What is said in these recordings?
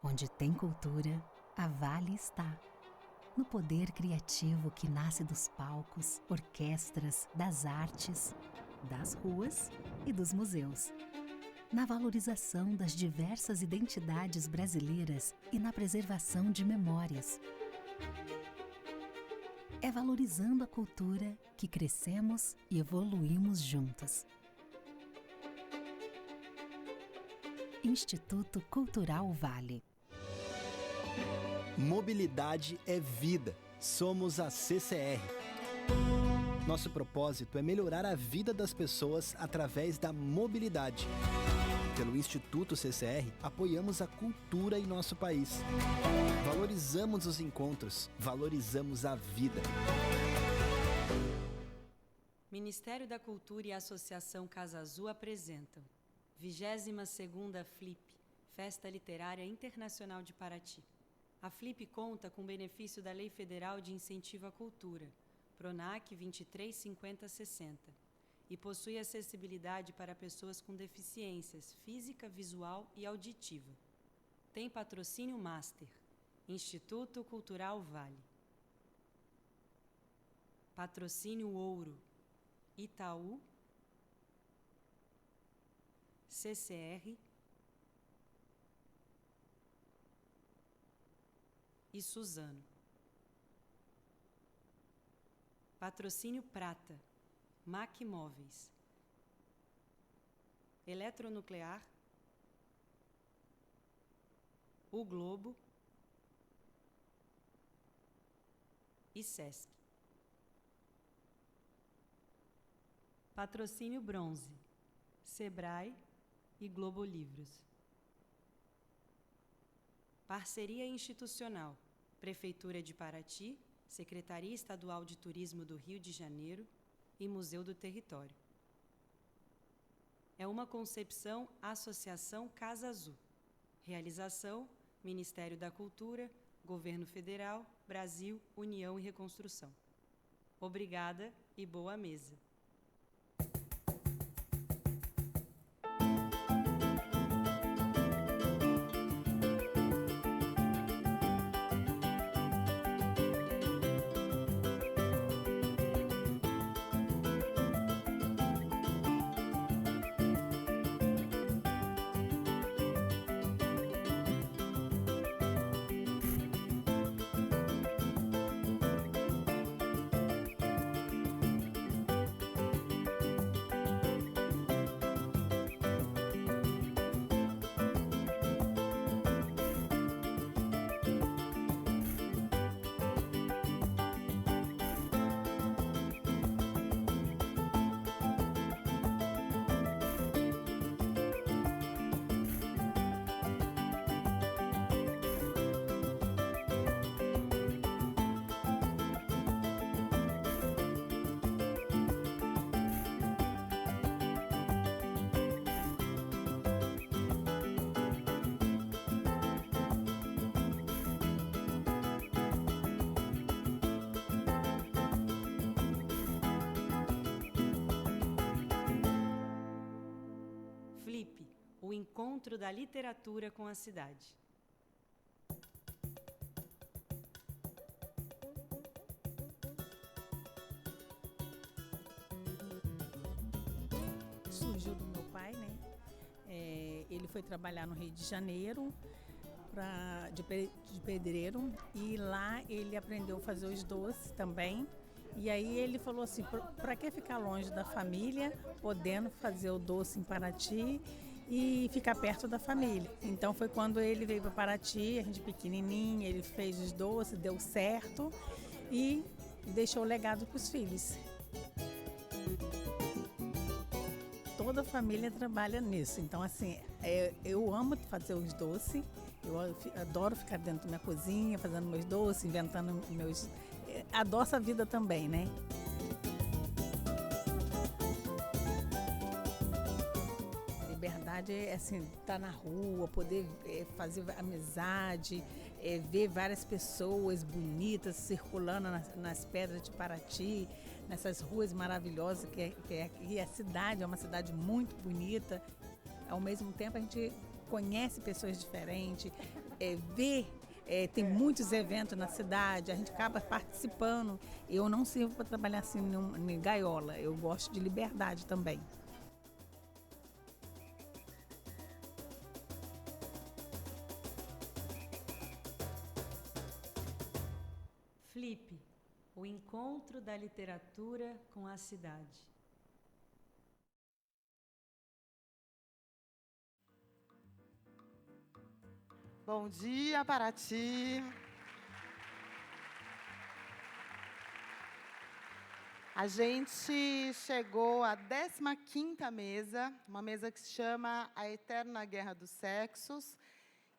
Onde tem cultura, a Vale está. No poder criativo que nasce dos palcos, orquestras, das artes, das ruas e dos museus. Na valorização das diversas identidades brasileiras e na preservação de memórias. É valorizando a cultura que crescemos e evoluímos juntos. Instituto Cultural Vale. Mobilidade é vida. Somos a CCR. Nosso propósito é melhorar a vida das pessoas através da mobilidade. Pelo Instituto CCR, apoiamos a cultura em nosso país. Valorizamos os encontros, valorizamos a vida. Ministério da Cultura e a Associação Casa Azul apresentam 22ª FLIP, Festa Literária Internacional de Paraty. A FLIP conta com benefício da Lei Federal de Incentivo à Cultura, PRONAC 235060, e possui acessibilidade para pessoas com deficiências física, visual e auditiva. Tem patrocínio Master, Instituto Cultural Vale. Patrocínio Ouro, Itaú, CCR e Suzano. Patrocínio Prata, MAC Móveis, Eletronuclear, O Globo e Sesc. Patrocínio Bronze, Sebrae e Globo Livros. Parceria institucional, Prefeitura de Paraty, Secretaria Estadual de Turismo do Rio de Janeiro e Museu do Território. É uma concepção Associação Casa Azul. Realização, Ministério da Cultura, Governo Federal, Brasil, União e Reconstrução. Obrigada e boa mesa. FLIP, o encontro da literatura com a cidade. Surgiu do meu pai, né? Ele foi trabalhar no Rio de Janeiro de pedreiro e lá ele aprendeu a fazer os doces também. E aí ele falou assim, para que ficar longe da família, podendo fazer o doce em Paraty e ficar perto da família. Então foi quando ele veio para Paraty, a gente pequenininho, ele fez os doces, deu certo e deixou o legado para os filhos. Toda a família trabalha nisso, então assim, eu amo fazer os doces, eu adoro ficar dentro da minha cozinha, fazendo meus doces, inventando meus... Adoro essa vida também, né? Liberdade é assim, estar na rua, poder fazer amizade, ver várias pessoas bonitas circulando nas pedras de Paraty, nessas ruas maravilhosas que a cidade é uma cidade muito bonita. Ao mesmo tempo a gente conhece pessoas diferentes, ver, tem muitos eventos na cidade, a gente acaba participando. Eu não sirvo para trabalhar assim em gaiola, eu gosto de liberdade também. Flip, o encontro da literatura com a cidade. Bom dia, Paraty. A gente chegou à 15ª mesa, uma mesa que se chama A Eterna Guerra dos Sexos,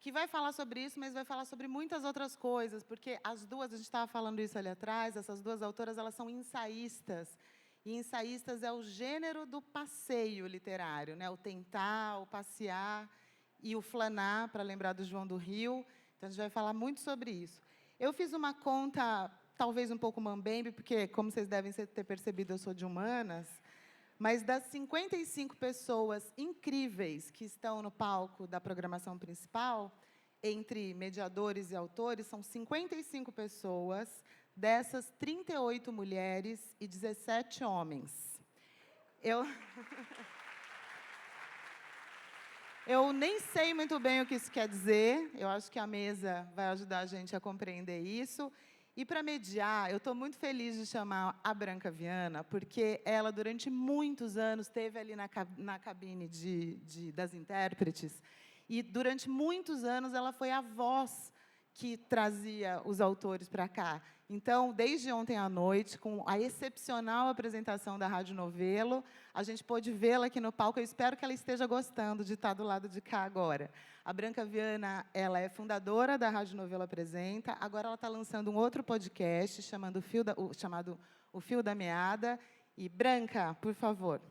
que vai falar sobre isso, mas vai falar sobre muitas outras coisas, porque as duas, a gente estava falando isso ali atrás, essas duas autoras, elas são ensaístas, e ensaístas é o gênero do passeio literário, né? O tentar, o passear e o flanar, para lembrar do João do Rio. Então, a gente vai falar muito sobre isso. Eu fiz uma conta, talvez um pouco mambembe, porque, como vocês devem ter percebido, eu sou de humanas, mas das 55 pessoas incríveis que estão no palco da programação principal, entre mediadores e autores, são 55 pessoas, dessas 38 mulheres e 17 homens. Eu nem sei muito bem o que isso quer dizer, eu acho que a mesa vai ajudar a gente a compreender isso. E, para mediar, eu estou muito feliz de chamar a Branca Viana, porque ela, durante muitos anos, esteve ali na cabine das intérpretes, e, durante muitos anos, ela foi a voz que trazia os autores para cá. Então, desde ontem à noite, com a excepcional apresentação da Rádio Novelo, a gente pôde vê-la aqui no palco. Eu espero que ela esteja gostando de estar do lado de cá agora. A Branca Viana, ela é fundadora da Rádio Novelo Apresenta. Agora ela está lançando um outro podcast chamado O Fio da Meada. E, Branca, por favor.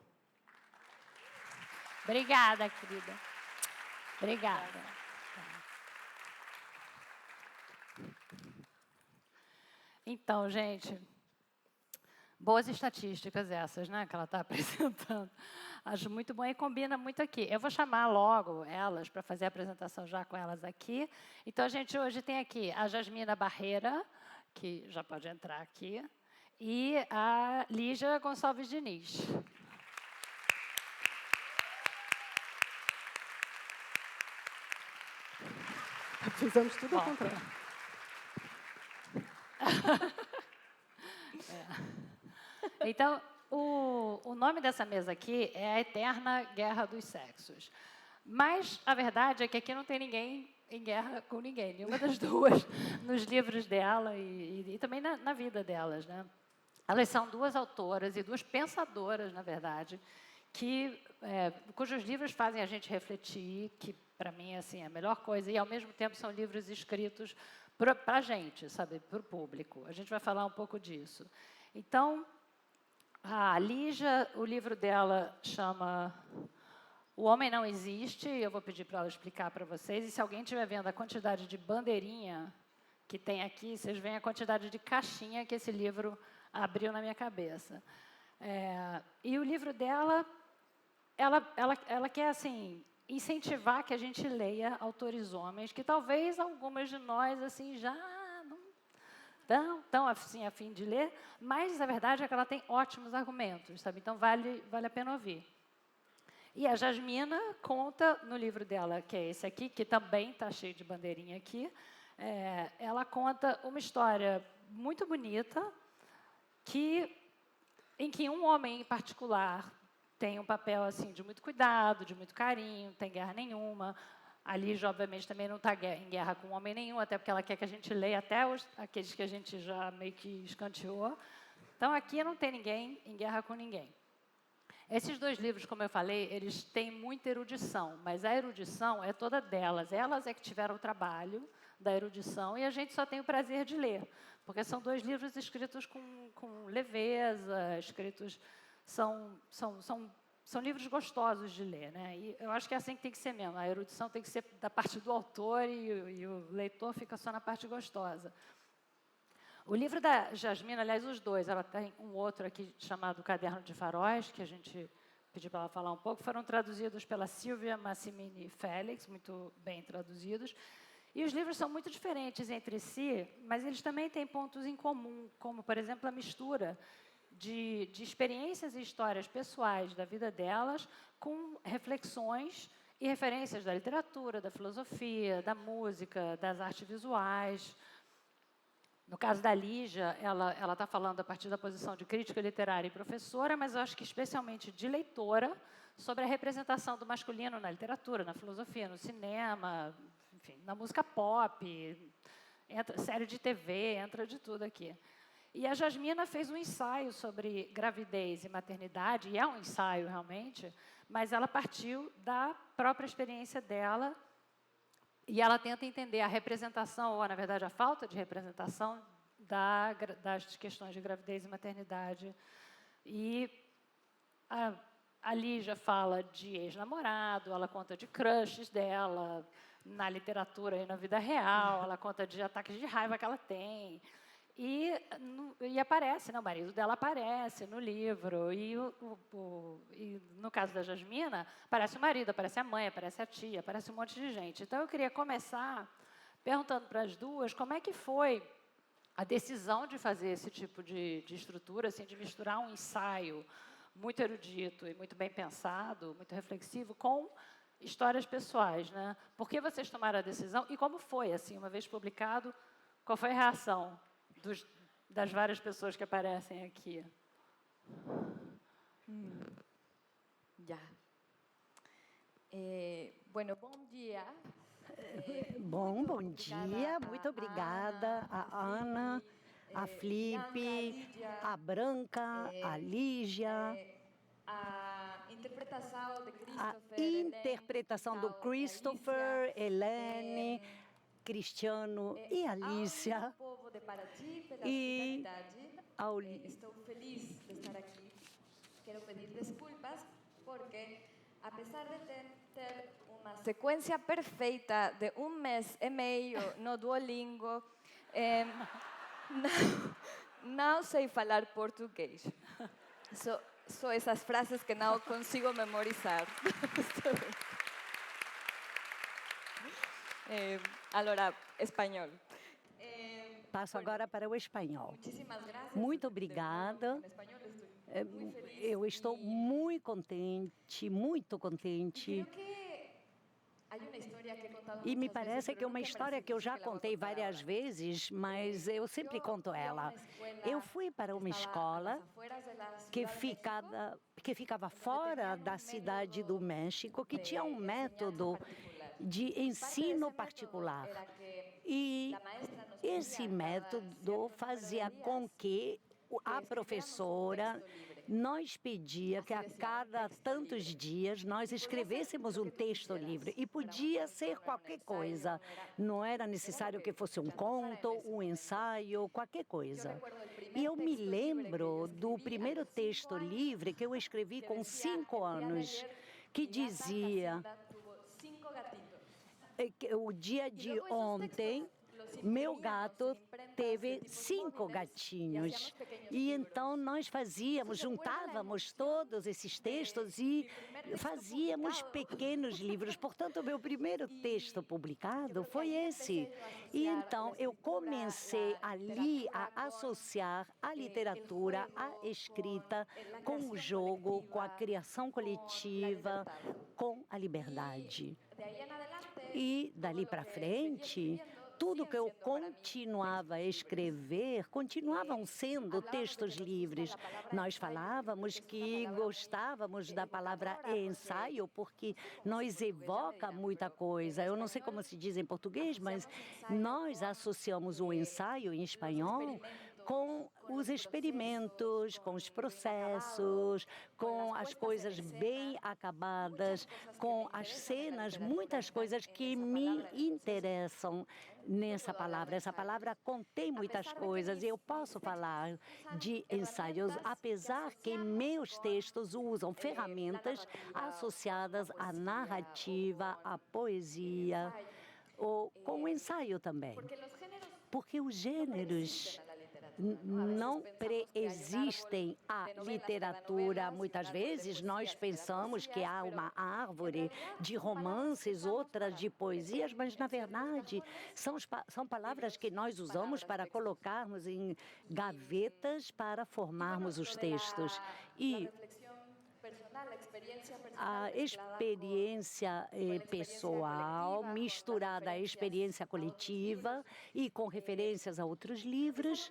Obrigada, querida. Obrigada. Então, gente, boas estatísticas essas, né, que ela está apresentando. Acho muito bom e combina muito aqui. Eu vou chamar logo elas para fazer a apresentação já com elas aqui. Então, a gente hoje tem aqui a Jasmina Barreira, que já pode entrar aqui, e a Lígia Gonçalves Diniz. Fizemos tudo ao contrário. Então, o nome dessa mesa aqui é A Eterna Guerra dos Sexos. Mas a verdade é que aqui não tem ninguém em guerra com ninguém, nenhuma das duas, nos livros dela e também na vida delas, né? Elas são duas autoras e duas pensadoras, na verdade, cujos livros fazem a gente refletir, que, para mim, assim, é a melhor coisa, e, ao mesmo tempo, são livros escritos para a gente, sabe, para o público. A gente vai falar um pouco disso. Então, a Lígia, o livro dela chama O Homem Não Existe, eu vou pedir para ela explicar para vocês, e se alguém estiver vendo a quantidade de bandeirinha que tem aqui, vocês veem a quantidade de caixinha que esse livro abriu na minha cabeça. E o livro dela, ela quer, assim, incentivar que a gente leia autores homens, que talvez algumas de nós assim, já não estão assim, a fim de ler, mas a verdade é que ela tem ótimos argumentos, sabe? Então, vale a pena ouvir. E a Jasmina conta no livro dela, que é esse aqui, que também está cheio de bandeirinha aqui, ela conta uma história muito bonita, em que um homem em particular tem um papel assim, de muito cuidado, de muito carinho, não tem guerra nenhuma. A Lígia, obviamente, também não está em guerra com homem nenhum, até porque ela quer que a gente leia até aqueles que a gente já meio que escanteou. Então, aqui não tem ninguém em guerra com ninguém. Esses dois livros, como eu falei, eles têm muita erudição, mas a erudição é toda delas. Elas é que tiveram o trabalho da erudição e a gente só tem o prazer de ler, porque são dois livros escritos com leveza, escritos... São livros gostosos de ler, né? E eu acho que é assim que tem que ser mesmo. A erudição tem que ser da parte do autor e o leitor fica só na parte gostosa. O livro da Jasmina, aliás, os dois, ela tem um outro aqui chamado Caderno de Faróis, que a gente pediu para ela falar um pouco, foram traduzidos pela Silvia Massimini Félix, muito bem traduzidos. E os livros são muito diferentes entre si, mas eles também têm pontos em comum, como, por exemplo, a mistura de experiências e histórias pessoais da vida delas com reflexões e referências da literatura, da filosofia, da música, das artes visuais. No caso da Lígia, ela está falando a partir da posição de crítica literária e professora, mas eu acho que especialmente de leitora, sobre a representação do masculino na literatura, na filosofia, no cinema, enfim, na música pop, série de TV, entra de tudo aqui. E a Jasmina fez um ensaio sobre gravidez e maternidade, e é um ensaio realmente, mas ela partiu da própria experiência dela e ela tenta entender a representação, ou na verdade a falta de representação das questões de gravidez e maternidade. E a Lígia fala de ex-namorado, ela conta de crushes dela na literatura e na vida real, ela conta de ataques de raiva que ela tem. E aparece, né, o marido dela aparece no livro. E no caso da Jasmina, aparece o marido, aparece a mãe, aparece a tia, aparece um monte de gente. Então, eu queria começar perguntando para as duas como é que foi a decisão de fazer esse tipo de estrutura, assim, de misturar um ensaio muito erudito e muito bem pensado, muito reflexivo, com histórias pessoais, né? Por que vocês tomaram a decisão e como foi, assim, uma vez publicado, qual foi a reação das várias pessoas que aparecem aqui? Já. Bueno, bom dia. Bom dia, muito obrigada a Ana, a Flipe, a Branca, a Lígia. A interpretação do Christopher, Helene, Cristiano e Alicia. E estou feliz de estar aqui. Quero pedir desculpas porque, apesar de ter uma sequência perfeita de mês e meio no Duolingo, não sei falar português. Só essas frases que não consigo memorizar. Agora, espanhol. Passo agora para o espanhol. Muchísimas gracias. Muito obrigada. Eu estou muito contente. E me parece que é uma história que eu já contei várias vezes, mas eu sempre conto ela. Eu fui para uma escola que ficava fora da cidade do México, que tinha um método de ensino particular. E esse método fazia com que a professora nos pedia que a cada tantos dias nós escrevêssemos um texto livre, e podia ser qualquer coisa, não era necessário que fosse um conto, um ensaio, qualquer coisa. E eu me lembro do primeiro texto livre que eu escrevi com 5 anos, que dizia: o dia de ontem, meu gato teve 5 gatinhos. E então nós juntávamos todos esses textos e fazíamos pequenos livros. Portanto, o meu primeiro texto publicado foi esse. E então eu comecei ali a associar a literatura, a escrita, com o jogo, com a criação coletiva, com a liberdade. E dali para frente, tudo que eu continuava a escrever, continuavam sendo textos livres. Nós falávamos que gostávamos da palavra ensaio, porque nós evoca muita coisa. Eu não sei como se diz em português, mas nós associamos o ensaio em espanhol com os experimentos, com os processos, com as coisas bem acabadas, com as cenas, muitas coisas que me interessam nessa palavra. Essa palavra contém muitas coisas e eu posso falar de ensaios, apesar que meus textos usam ferramentas associadas à narrativa, à poesia, ou com o ensaio também. Porque os gêneros não preexistem à literatura. Muitas vezes nós pensamos que há uma árvore de romances, outras de poesias, mas, na verdade, são palavras que nós usamos para colocarmos em gavetas para formarmos os textos. E a experiência pessoal misturada à experiência coletiva e com referências a outros livros.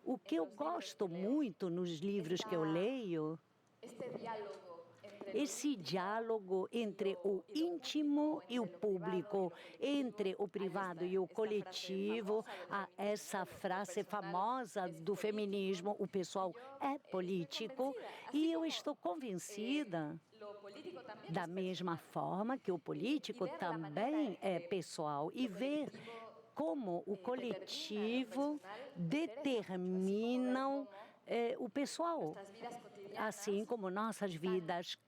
O que eu gosto muito nos livros que eu leio, esse diálogo entre o íntimo e o público, entre o privado e o coletivo, essa frase famosa do feminismo, o pessoal é político, e eu estou convencida, da mesma forma que o político também é pessoal, e ver como o coletivo determina o pessoal, assim como nossas vidas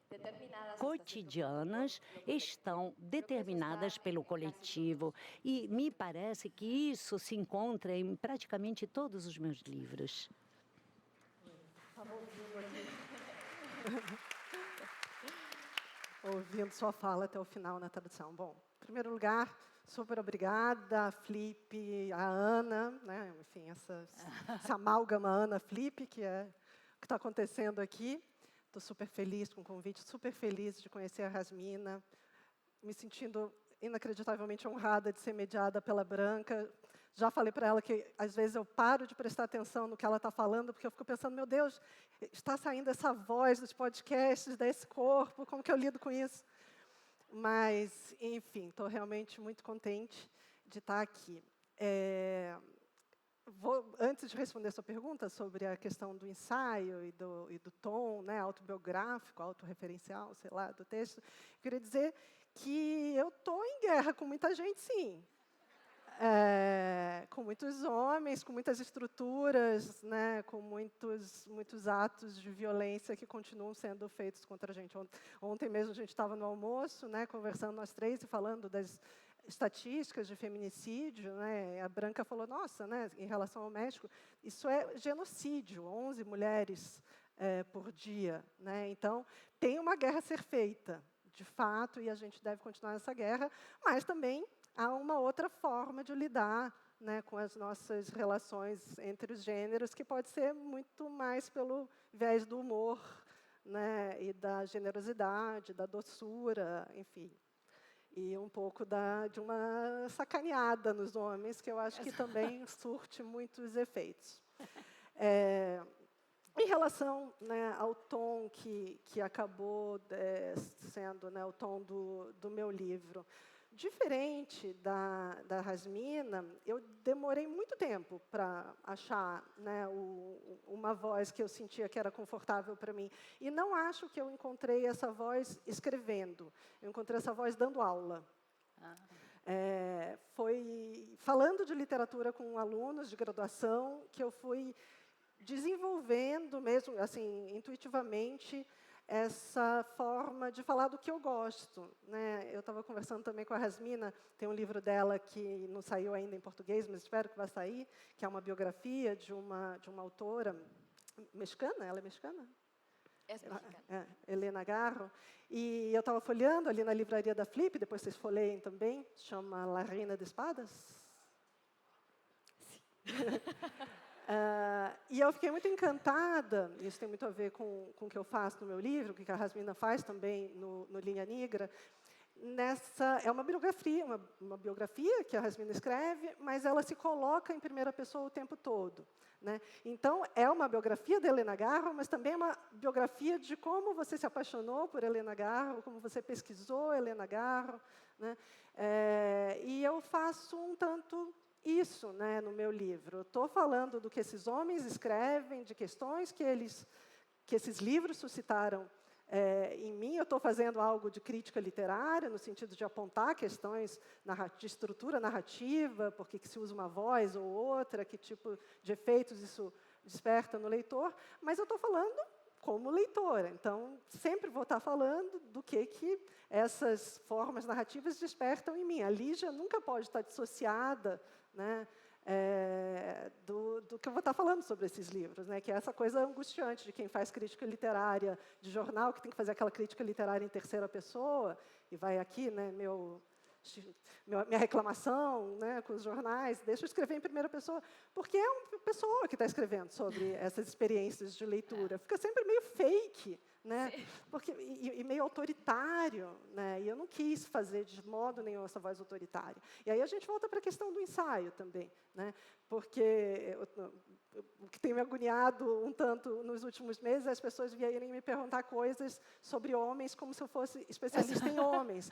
cotidianas estão determinadas pelo coletivo. E me parece que isso se encontra em praticamente todos os meus livros. Ouvindo sua fala até o final na tradução. Bom, em primeiro lugar, super obrigada, Felipe, a Ana, né? Enfim, essa amálgama Ana-Felipe, que é o que está acontecendo aqui. Estou super feliz com o convite, super feliz de conhecer a Rasmina, me sentindo inacreditavelmente honrada de ser mediada pela Branca. Já falei para ela que, às vezes, eu paro de prestar atenção no que ela está falando, porque eu fico pensando, meu Deus, está saindo essa voz dos podcasts, desse corpo, como que eu lido com isso? Mas, enfim, estou realmente muito contente de estar aqui. Antes de responder a sua pergunta sobre a questão do ensaio e do tom, né, autobiográfico, autorreferencial, sei lá, do texto, eu queria dizer que eu estou em guerra com muita gente, sim. Com muitos homens, com muitas estruturas, né, com muitos atos de violência que continuam sendo feitos contra a gente. Ontem mesmo a gente estava no almoço, né, conversando nós três e falando das estatísticas de feminicídio, né? A Branca falou, nossa, né, em relação ao México, isso é genocídio, 11 mulheres por dia, né? Então, tem uma guerra a ser feita, de fato, e a gente deve continuar essa guerra, mas também há uma outra forma de lidar, né, com as nossas relações entre os gêneros, que pode ser muito mais pelo viés do humor, né, e da generosidade, da doçura, enfim. E um pouco de uma sacaneada nos homens, que eu acho que também surte muitos efeitos. Em relação, né, ao tom que acabou sendo, né, o tom do meu livro, diferente da Rasmina, eu demorei muito tempo para achar, né, uma voz que eu sentia que era confortável para mim. E não acho que eu encontrei essa voz escrevendo. Eu encontrei essa voz dando aula. Foi falando de literatura com alunos de graduação que eu fui desenvolvendo mesmo, assim, intuitivamente, essa forma de falar do que eu gosto, né? Eu estava conversando também com a Rasmina, tem um livro dela que não saiu ainda em português, mas espero que vá sair, que é uma biografia de uma autora mexicana, ela é mexicana? É mexicana. Helena Garro. E eu estava folheando ali na livraria da Flip, depois vocês folheiem também, chama La Reina de Espadas. Sim. E eu fiquei muito encantada, isso tem muito a ver com o que eu faço no meu livro, o que a Rasmina faz também no Linha Negra. É uma biografia que a Rasmina escreve, mas ela se coloca em primeira pessoa o tempo todo, né? Então, é uma biografia de Helena Garro, mas também é uma biografia de como você se apaixonou por Helena Garro, como você pesquisou Helena Garro, né? E eu faço um tanto isso, né, no meu livro. Estou falando do que esses homens escrevem, de questões que esses livros suscitaram em mim. Eu estou fazendo algo de crítica literária, no sentido de apontar questões de estrutura narrativa, por que se usa uma voz ou outra, que tipo de efeitos isso desperta no leitor, mas eu estou falando como leitora. Então, sempre vou estar falando do que essas formas narrativas despertam em mim. A Lígia nunca pode estar dissociada, né, do que eu vou estar falando sobre esses livros, né? Que é essa coisa angustiante de quem faz crítica literária de jornal, que tem que fazer aquela crítica literária em terceira pessoa, e vai aqui, né, minha reclamação, né, com os jornais, deixa eu escrever em primeira pessoa, porque é uma pessoa que está escrevendo sobre essas experiências de leitura. Fica sempre meio fake, né? E meio autoritário, né? E eu não quis fazer de modo nenhum essa voz autoritária. E aí a gente volta para a questão do ensaio também, né? Porque o que tem me agoniado um tanto nos últimos meses é as pessoas virem me perguntar coisas sobre homens como se eu fosse especialista em homens.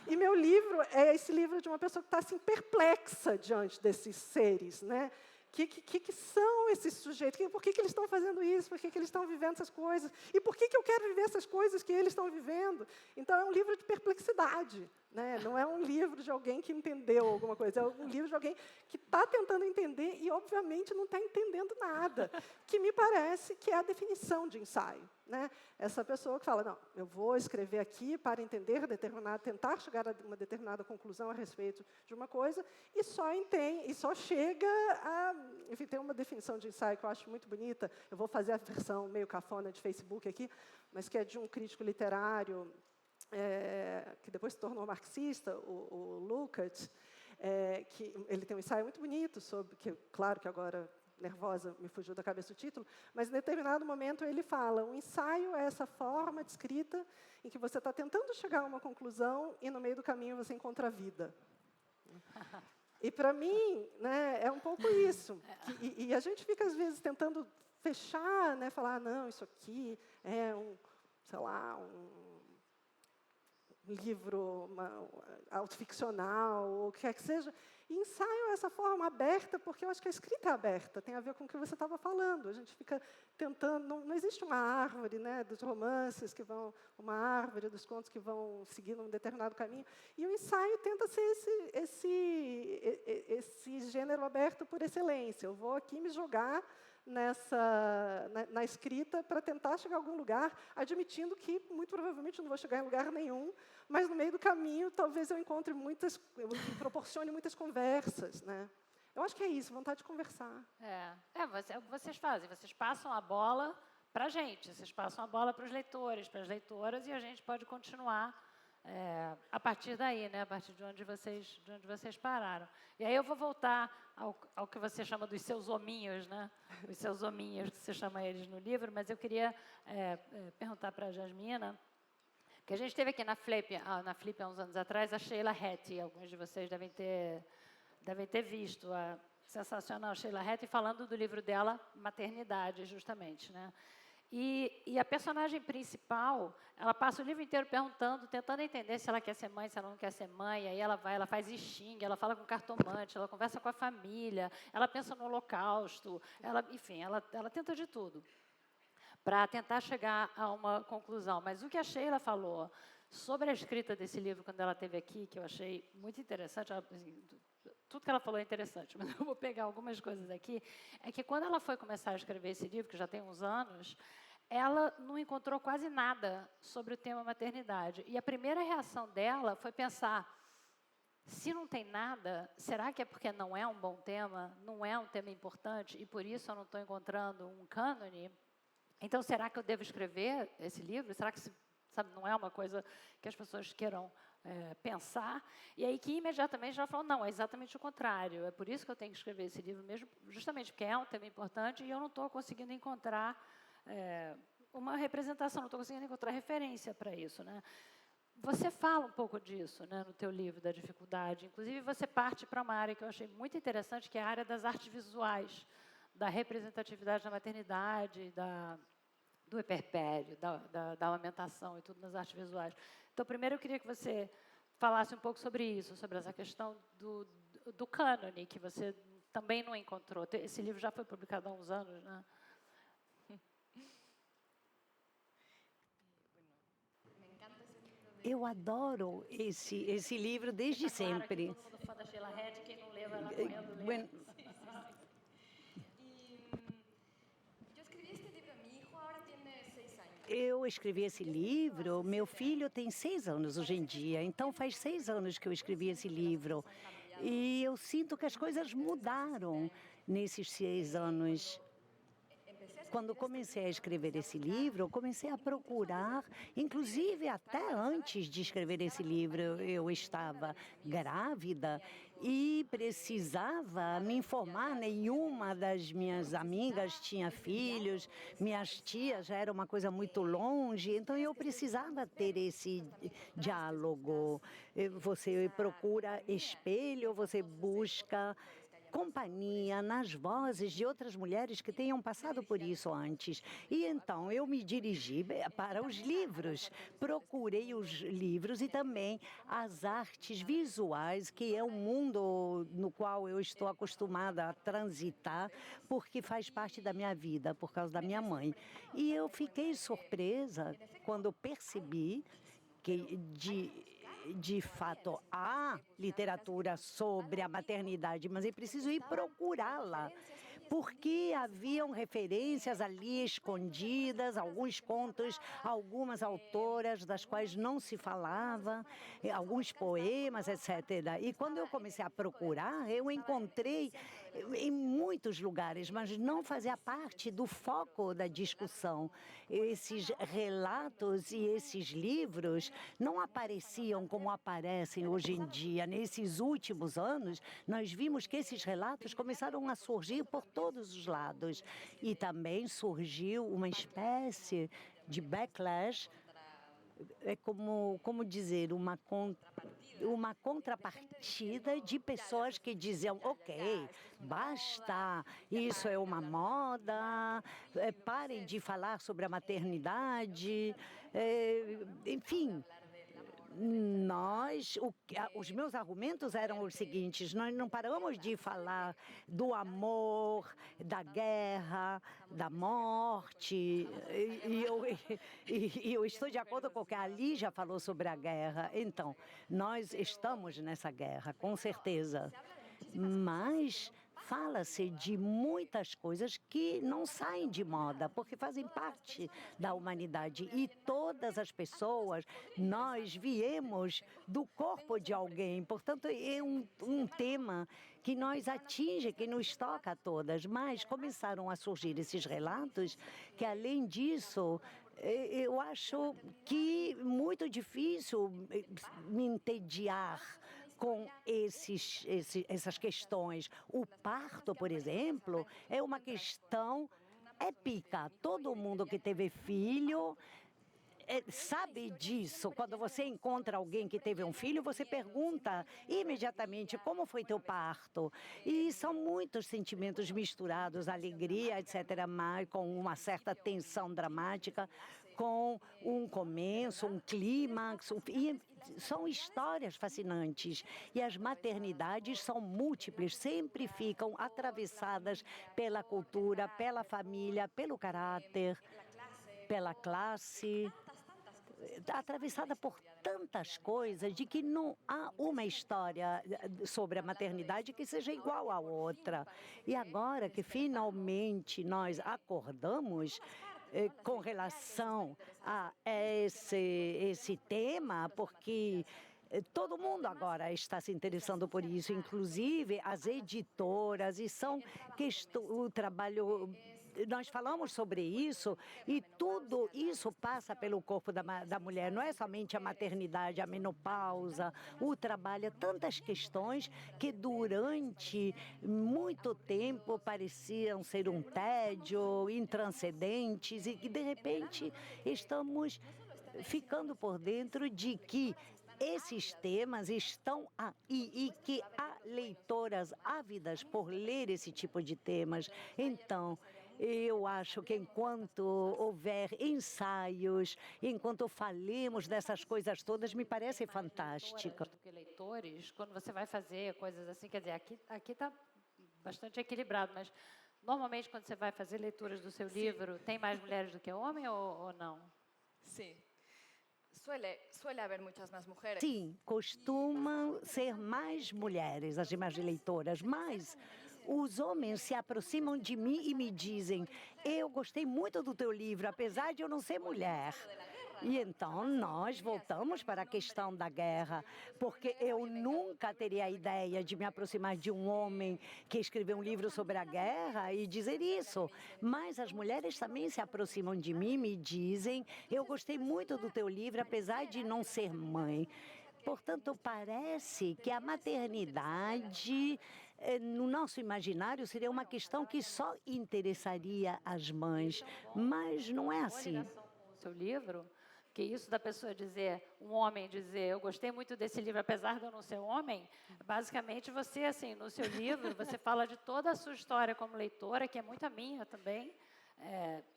E meu livro é esse livro de uma pessoa que está assim, perplexa diante desses seres, né? Que são esses sujeitos? Por que eles estão fazendo isso? Por que eles estão vivendo essas coisas? E por que eu quero viver essas coisas que eles estão vivendo? Então, é um livro de perplexidade, né? Não é um livro de alguém que entendeu alguma coisa. É um livro de alguém que está tentando entender e, obviamente, não está entendendo nada. Que me parece que é a definição de ensaio, né? Essa pessoa que fala, não, eu vou escrever aqui para entender tentar chegar a uma determinada conclusão a respeito de uma coisa, e só chega a... Enfim, tem uma definição de ensaio que eu acho muito bonita. Eu vou fazer a versão meio cafona de Facebook aqui, mas que é de um crítico literário que depois se tornou marxista, o Lukács, que ele tem um ensaio muito bonito sobre, que, claro que agora, nervosa, me fugiu da cabeça o título, mas em determinado momento ele fala, um ensaio é essa forma de escrita em que você está tentando chegar a uma conclusão e no meio do caminho você encontra a vida. E para mim, né, é um pouco isso. E a gente fica às vezes tentando fechar, né, falar, não, isso aqui é um livro autoficcional, ou o que quer que seja. E ensaio essa forma aberta, porque eu acho que a escrita é aberta, tem a ver com o que você estava falando. A gente fica tentando... Não existe uma árvore, né, dos romances, uma árvore dos contos que vão seguindo um determinado caminho. E o ensaio tenta ser esse gênero aberto por excelência. Eu vou aqui me jogar na escrita para tentar chegar a algum lugar, admitindo que, muito provavelmente, eu não vou chegar em lugar nenhum, mas, no meio do caminho, talvez eu encontre proporcione muitas conversas, né? Eu acho que é isso, vontade de conversar. Vocês passam a bola para a gente, vocês passam a bola para os leitores, para as leitoras, e a gente pode continuar a partir daí, né? A partir de onde vocês pararam. E aí eu vou voltar ao que você chama dos seus hominhos, né? Os seus hominhos, que você chama eles no livro, mas eu queria perguntar para a Jasmina, que a gente teve aqui na Flip há uns anos atrás, a Sheila Heti, alguns de vocês devem ter visto a sensacional Sheila Heti falando do livro dela, Maternidade, justamente, né? E a personagem principal, ela passa o livro inteiro tentando entender se ela quer ser mãe, se ela não quer ser mãe. Aí ela faz xinga, ela fala com o cartomante, ela conversa com a família, ela pensa no holocausto, ela tenta de tudo para tentar chegar a uma conclusão. Mas o que a Sheila falou sobre a escrita desse livro, quando ela esteve aqui, que eu achei muito interessante, tudo que ela falou é interessante, mas eu vou pegar algumas coisas aqui, é que quando ela foi começar a escrever esse livro, que já tem uns anos, ela não encontrou quase nada sobre o tema maternidade. E a primeira reação dela foi pensar, se não tem nada, será que é porque não é um bom tema, não é um tema importante, e por isso eu não estou encontrando um cânone? Então, será que eu devo escrever esse livro? Será que não é uma coisa que as pessoas queiram pensar? E aí que imediatamente ela falou, não, é exatamente o contrário. É por isso que eu tenho que escrever esse livro mesmo, justamente porque é um tema importante e eu não estou conseguindo encontrar uma representação, não estou conseguindo encontrar referência para isso, né? Você fala um pouco disso, né, no teu livro, da dificuldade. Inclusive, você parte para uma área que eu achei muito interessante, que é a área das artes visuais, da representatividade da maternidade, do eperpério, da amamentação e tudo nas artes visuais. Então, primeiro eu queria que você falasse um pouco sobre isso, sobre essa questão do cânone, que você também não encontrou. Esse livro já foi publicado há uns anos, né? Eu adoro esse livro desde sempre. Todo mundo fã da Sheila Heti, quem não leu, ela correndo lê. Eu escrevi esse livro, meu filho tem 6 anos hoje em dia, então faz 6 anos que eu escrevi esse livro. E eu sinto que as coisas mudaram nesses 6 anos. Quando comecei a escrever esse livro, eu comecei a procurar, inclusive até antes de escrever esse livro, eu estava grávida e precisava me informar. Nenhuma das minhas amigas tinha filhos, minhas tias já era uma coisa muito longe, então eu precisava ter esse diálogo. Você procura espelho, você busca companhia nas vozes de outras mulheres que tenham passado por isso antes. E então eu me dirigi para os livros, procurei os livros e também as artes visuais, que é um mundo no qual eu estou acostumada a transitar, porque faz parte da minha vida, por causa da minha mãe. E eu fiquei surpresa quando percebi que de fato, há literatura sobre a maternidade, mas é preciso ir procurá-la, porque haviam referências ali escondidas, alguns contos, algumas autoras das quais não se falava, alguns poemas, etc. E quando eu comecei a procurar, eu encontrei em muitos lugares, mas não fazia parte do foco da discussão. Esses relatos e esses livros não apareciam como aparecem hoje em dia. Nesses últimos anos, nós vimos que esses relatos começaram a surgir por todos os lados. E também surgiu uma espécie de backlash, é como dizer, uma contrapartida de pessoas que diziam, ok, basta, isso é uma moda, parem de falar sobre a maternidade, enfim. Os meus argumentos eram os seguintes: nós não paramos de falar do amor, da guerra, da morte, e eu estou de acordo com o que a Ali já falou sobre a guerra. Então, nós estamos nessa guerra, com certeza, mas fala-se de muitas coisas que não saem de moda, porque fazem parte da humanidade. E todas as pessoas, nós viemos do corpo de alguém. Portanto, é um tema que nos atinge, que nos toca a todas. Mas começaram a surgir esses relatos que, além disso, eu acho que muito difícil me entediar com essas questões. O parto, por exemplo, é uma questão épica. Todo mundo que teve filho sabe disso. Quando você encontra alguém que teve um filho, você pergunta imediatamente como foi teu parto. E são muitos sentimentos misturados, alegria, etc., mas com uma certa tensão dramática, com um começo, um clímax, e são histórias fascinantes. E as maternidades são múltiplas, sempre ficam atravessadas pela cultura, pela família, pelo caráter, pela classe, atravessada por tantas coisas, de que não há uma história sobre a maternidade que seja igual à outra. E agora que finalmente nós acordamos com relação a esse tema, porque todo mundo agora está se interessando por isso, inclusive as editoras, e o trabalho. Nós falamos sobre isso e tudo isso passa pelo corpo da mulher. Não é somente a maternidade, a menopausa, o trabalho, tantas questões que durante muito tempo pareciam ser um tédio, intranscendentes, e que de repente estamos ficando por dentro de que esses temas estão aí e que há leitoras ávidas por ler esse tipo de temas. Então, eu acho que enquanto houver ensaios, enquanto falemos dessas coisas todas, me parece fantástico. Do que leitores, quando você vai fazer coisas assim, quer dizer, aqui está bastante equilibrado, mas normalmente quando você vai fazer leituras do seu livro, tem mais mulheres do que homens ou não? Sim. Suele haver muitas mais mulheres. Sim, costumam ser mais mulheres as minhas leitoras, mas os homens se aproximam de mim e me dizem: eu gostei muito do teu livro, apesar de eu não ser mulher. E então nós voltamos para a questão da guerra, porque eu nunca teria a ideia de me aproximar de um homem que escreveu um livro sobre a guerra e dizer isso. Mas as mulheres também se aproximam de mim e me dizem: eu gostei muito do teu livro, apesar de não ser mãe. Portanto, parece que a maternidade, no nosso imaginário, seria uma questão que só interessaria as mães, mas não é assim. O seu livro, que isso da pessoa dizer, um homem dizer, eu gostei muito desse livro, apesar de eu não ser homem, basicamente você, assim, no seu livro, você fala de toda a sua história como leitora, que é muito a minha também,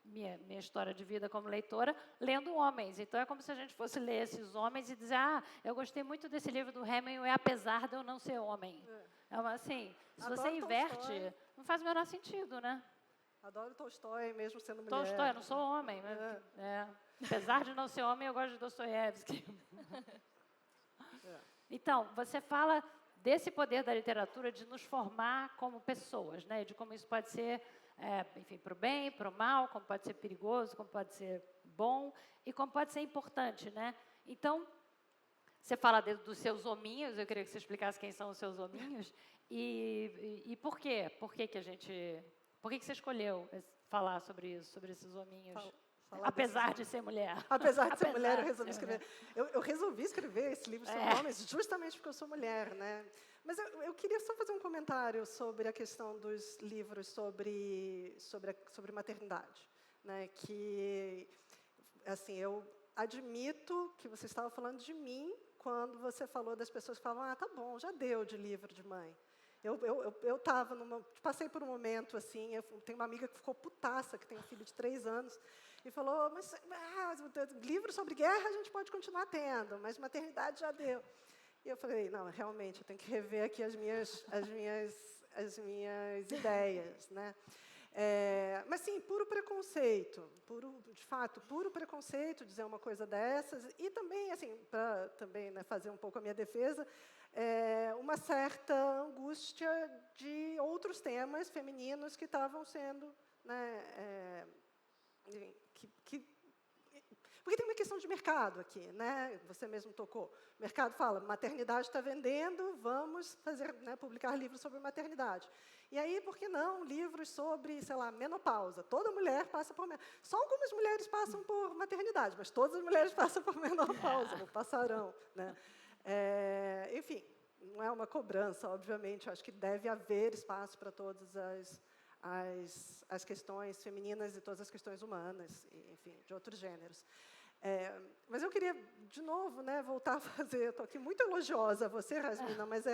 minha história de vida como leitora, lendo homens. Então, é como se a gente fosse ler esses homens e dizer, eu gostei muito desse livro do Hemingway, apesar de eu não ser homem. Assim, se você inverte, não faz o menor sentido, né? Adoro Tolstói, mesmo sendo mulher. Tolstói, eu não sou homem. Apesar de não ser homem, eu gosto de Dostoiévski. Então, você fala desse poder da literatura de nos formar como pessoas, né? De como isso pode ser, enfim, para o bem, para o mal, como pode ser perigoso, como pode ser bom e como pode ser importante, né? Então, você fala dos seus hominhos, eu queria que você explicasse quem são os seus hominhos e por quê? Por que você escolheu falar sobre isso, sobre esses hominhos? Apesar de ser mulher. Apesar de ser mulher, eu resolvi escrever. Eu resolvi escrever esse livro sobre homens justamente porque eu sou mulher, né? Mas eu queria só fazer um comentário sobre a questão dos livros sobre maternidade, né? Que, assim, eu admito que você estava falando de mim quando você falou das pessoas que falavam, tá bom, já deu de livro de mãe. Eu passei por um momento assim, eu tenho uma amiga que ficou putaça, que tem um filho de 3 anos, e falou, mas livro sobre guerra a gente pode continuar tendo, mas maternidade já deu. E eu falei, não, realmente, eu tenho que rever aqui as minhas ideias, né? Mas sim, puro preconceito, de fato, puro preconceito dizer uma coisa dessas, e também, assim, para também, né, fazer um pouco a minha defesa, uma certa angústia de outros temas femininos que estavam sendo, né, porque tem uma questão de mercado aqui, né? Você mesmo tocou. O mercado fala, maternidade está vendendo, vamos fazer, né, publicar livros sobre maternidade. E aí, por que não livros sobre, sei lá, menopausa? Toda mulher passa por menopausa. Só algumas mulheres passam por maternidade, mas todas as mulheres passam por menopausa, ou passarão, né? Enfim, não é uma cobrança, obviamente. Eu acho que deve haver espaço para todas as questões femininas e todas as questões humanas, enfim, de outros gêneros. Mas eu queria, de novo, né, voltar a fazer... Estou aqui muito elogiosa a você, Rasmina, mas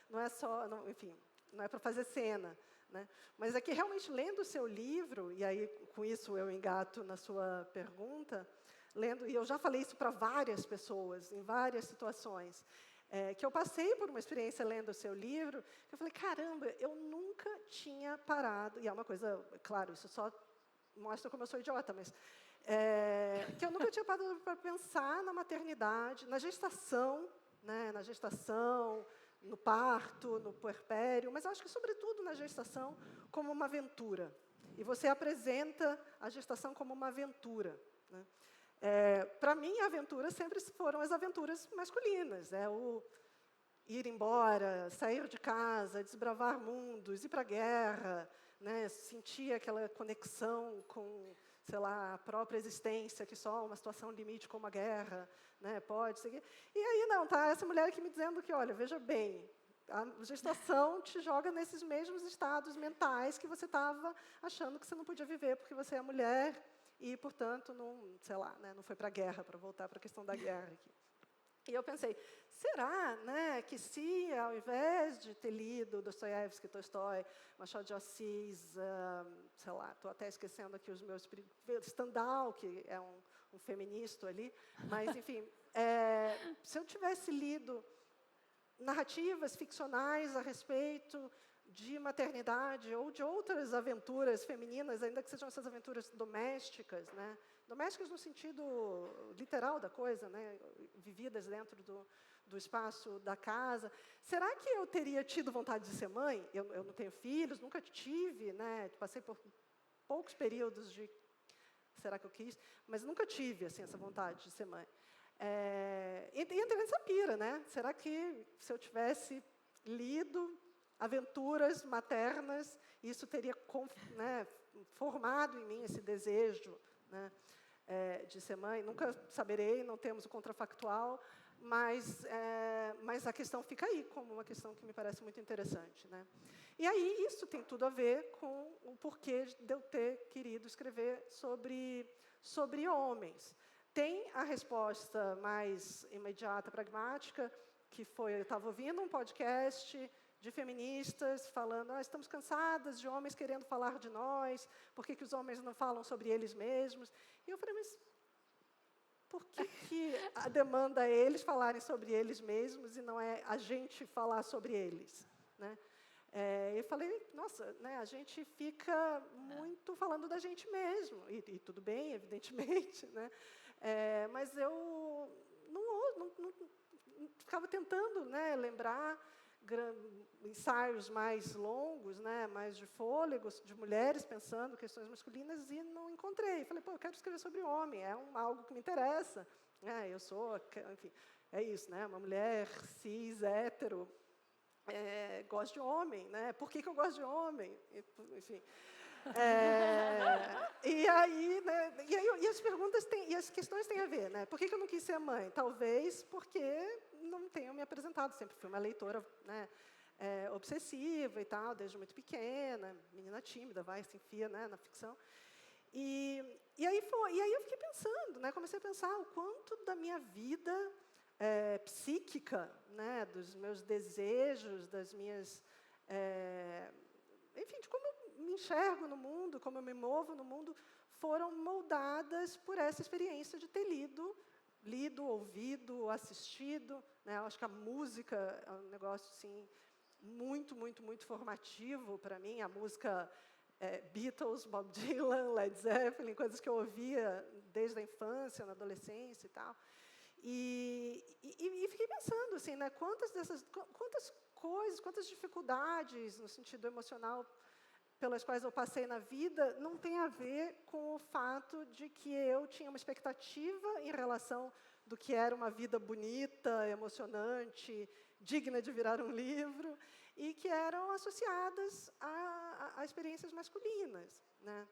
não é só... Não, enfim, não é para fazer cena, né? Mas é que, realmente, lendo o seu livro, e aí, com isso, eu engato na sua pergunta, e eu já falei isso para várias pessoas, em várias situações, que eu passei por uma experiência lendo o seu livro, que eu falei, caramba, eu nunca tinha parado, e é uma coisa, claro, isso só mostra como eu sou idiota, mas que eu nunca tinha parado para pensar na maternidade, na gestação, né, no parto, no puerpério, mas acho que, sobretudo, na gestação, como uma aventura. E você apresenta a gestação como uma aventura, né? Para mim, a aventura sempre foram as aventuras masculinas, o ir embora, sair de casa, desbravar mundos, ir para a guerra, né, sentir aquela conexão com, sei lá, a própria existência, que só uma situação limite como a guerra, né, pode seguir. E aí, não, tá essa mulher aqui me dizendo que, olha, veja bem, a gestação te joga nesses mesmos estados mentais que você estava achando que você não podia viver porque você é mulher, e, portanto, não, sei lá, né, não foi para a guerra, para voltar para a questão da guerra aqui. E eu pensei, será, né, que se, ao invés de ter lido Dostoiévski, Tolstói, Machado de Assis, sei lá, estou até esquecendo aqui os meus... Stendhal, que é um feminista ali, mas, enfim, se eu tivesse lido narrativas ficcionais a respeito de maternidade ou de outras aventuras femininas, ainda que sejam essas aventuras domésticas, né? Domésticas no sentido literal da coisa, né? Vividas dentro do espaço da casa. Será que eu teria tido vontade de ser mãe? Eu não tenho filhos, nunca tive, né? Passei por poucos períodos de será que eu quis? Mas nunca tive assim, essa vontade de ser mãe. E entrei nessa pira, né? Será que se eu tivesse lido aventuras maternas, isso teria formado em mim esse desejo, né, de ser mãe? Nunca saberei, não temos o contrafactual, mas a questão fica aí como uma questão que me parece muito interessante, né? E aí isso tem tudo a ver com o porquê de eu ter querido escrever sobre homens. Tem a resposta mais imediata, pragmática, que foi, eu estava ouvindo um podcast de feministas falando, estamos cansadas de homens querendo falar de nós, por que os homens não falam sobre eles mesmos? E eu falei, mas por que a demanda é eles falarem sobre eles mesmos e não é a gente falar sobre eles, né? Eu falei, nossa, né, a gente fica muito falando da gente mesmo, e tudo bem, evidentemente, né? Mas eu não ficava tentando, né, lembrar ensaios mais longos, né, mais de fôlegos, de mulheres pensando questões masculinas, e não encontrei. Falei, eu quero escrever sobre homem, algo que me interessa. Eu sou, enfim, é isso, né, uma mulher cis, hétero, gosto de homem, né? Por que eu gosto de homem? Enfim. E aí, né, e as perguntas e as questões têm a ver, né? Por que eu não quis ser mãe? Talvez porque não tenho me apresentado, sempre fui uma leitora, né, obsessiva e tal, desde muito pequena, menina tímida, se enfia, né, na ficção. E aí eu fiquei pensando, né, comecei a pensar o quanto da minha vida psíquica, né, dos meus desejos, das minhas, enfim, de como eu me enxergo no mundo, como eu me movo no mundo, foram moldadas por essa experiência de ter lido, ouvido, assistido, né? Eu acho que a música é um negócio assim muito, muito, muito formativo para mim. A música Beatles, Bob Dylan, Led Zeppelin, coisas que eu ouvia desde a infância, na adolescência e tal. E fiquei pensando assim, né? Quantas coisas, quantas dificuldades no sentido emocional pelas quais eu passei na vida não tem a ver com o fato de que eu tinha uma expectativa em relação do que era uma vida bonita, emocionante, digna de virar um livro, e que eram associadas a experiências masculinas, né?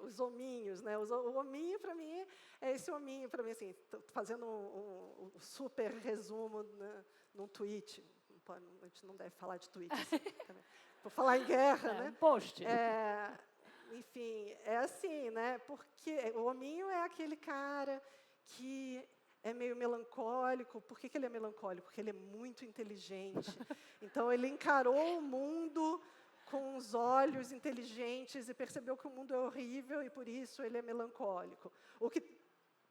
Os hominhos, né? O hominho, para mim, é esse hominho, para mim, assim, estou fazendo um super resumo, né, num tweet. A gente não deve falar de tweet, assim, também. Por falar em guerra, né? Um post. Enfim, é assim, né? Porque o hominho é aquele cara que é meio melancólico. Por que ele é melancólico? Porque ele é muito inteligente. Então, ele encarou o mundo com os olhos inteligentes e percebeu que o mundo é horrível e, por isso, ele é melancólico. O que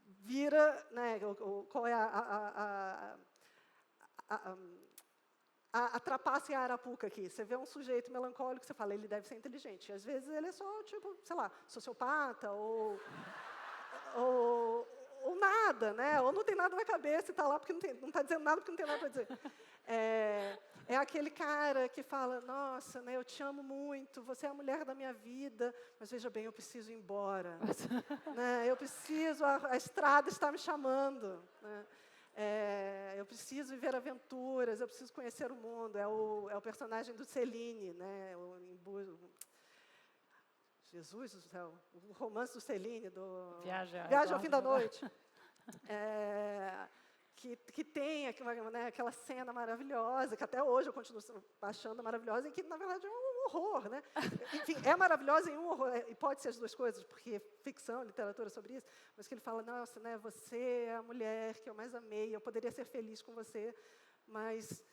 vira, né, qual é a trapaça e a arapuca aqui. Você vê um sujeito melancólico, você fala, ele deve ser inteligente. E, às vezes, ele é só, tipo, sei lá, sociopata ou nada, né? Ou não tem nada na cabeça e está lá porque não está dizendo nada porque não tem nada para dizer. É aquele cara que fala, nossa, né, eu te amo muito, você é a mulher da minha vida, mas, veja bem, eu preciso ir embora. Né? Eu preciso, a estrada está me chamando. Né? Eu preciso viver aventuras, eu preciso conhecer o mundo. É o personagem do Céline, né? Jesus do céu, o romance do Céline, do Viagem ao Fim da Noite. Que tem aquela cena maravilhosa, que até hoje eu continuo achando maravilhosa, e que, na verdade, é um horror. Né? Enfim, é maravilhosa em um horror, e pode ser as duas coisas, porque ficção, literatura sobre isso, mas que ele fala, nossa, né, você é a mulher que eu mais amei, eu poderia ser feliz com você, mas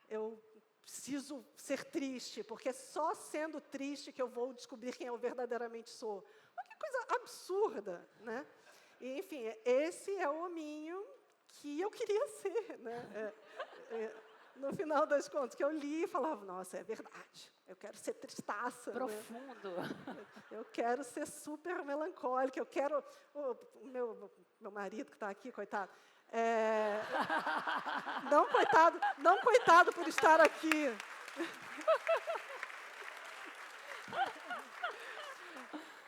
eu preciso ser triste, porque é só sendo triste que eu vou descobrir quem eu verdadeiramente sou. Olha que coisa absurda, né? E, enfim, esse é o hominho que eu queria ser, né? No final das contas, que eu li e falava, nossa, é verdade, eu quero ser tristaça. Profundo. Né? Eu quero ser super melancólica, eu quero... O meu marido que está aqui, coitado, não coitado por estar aqui.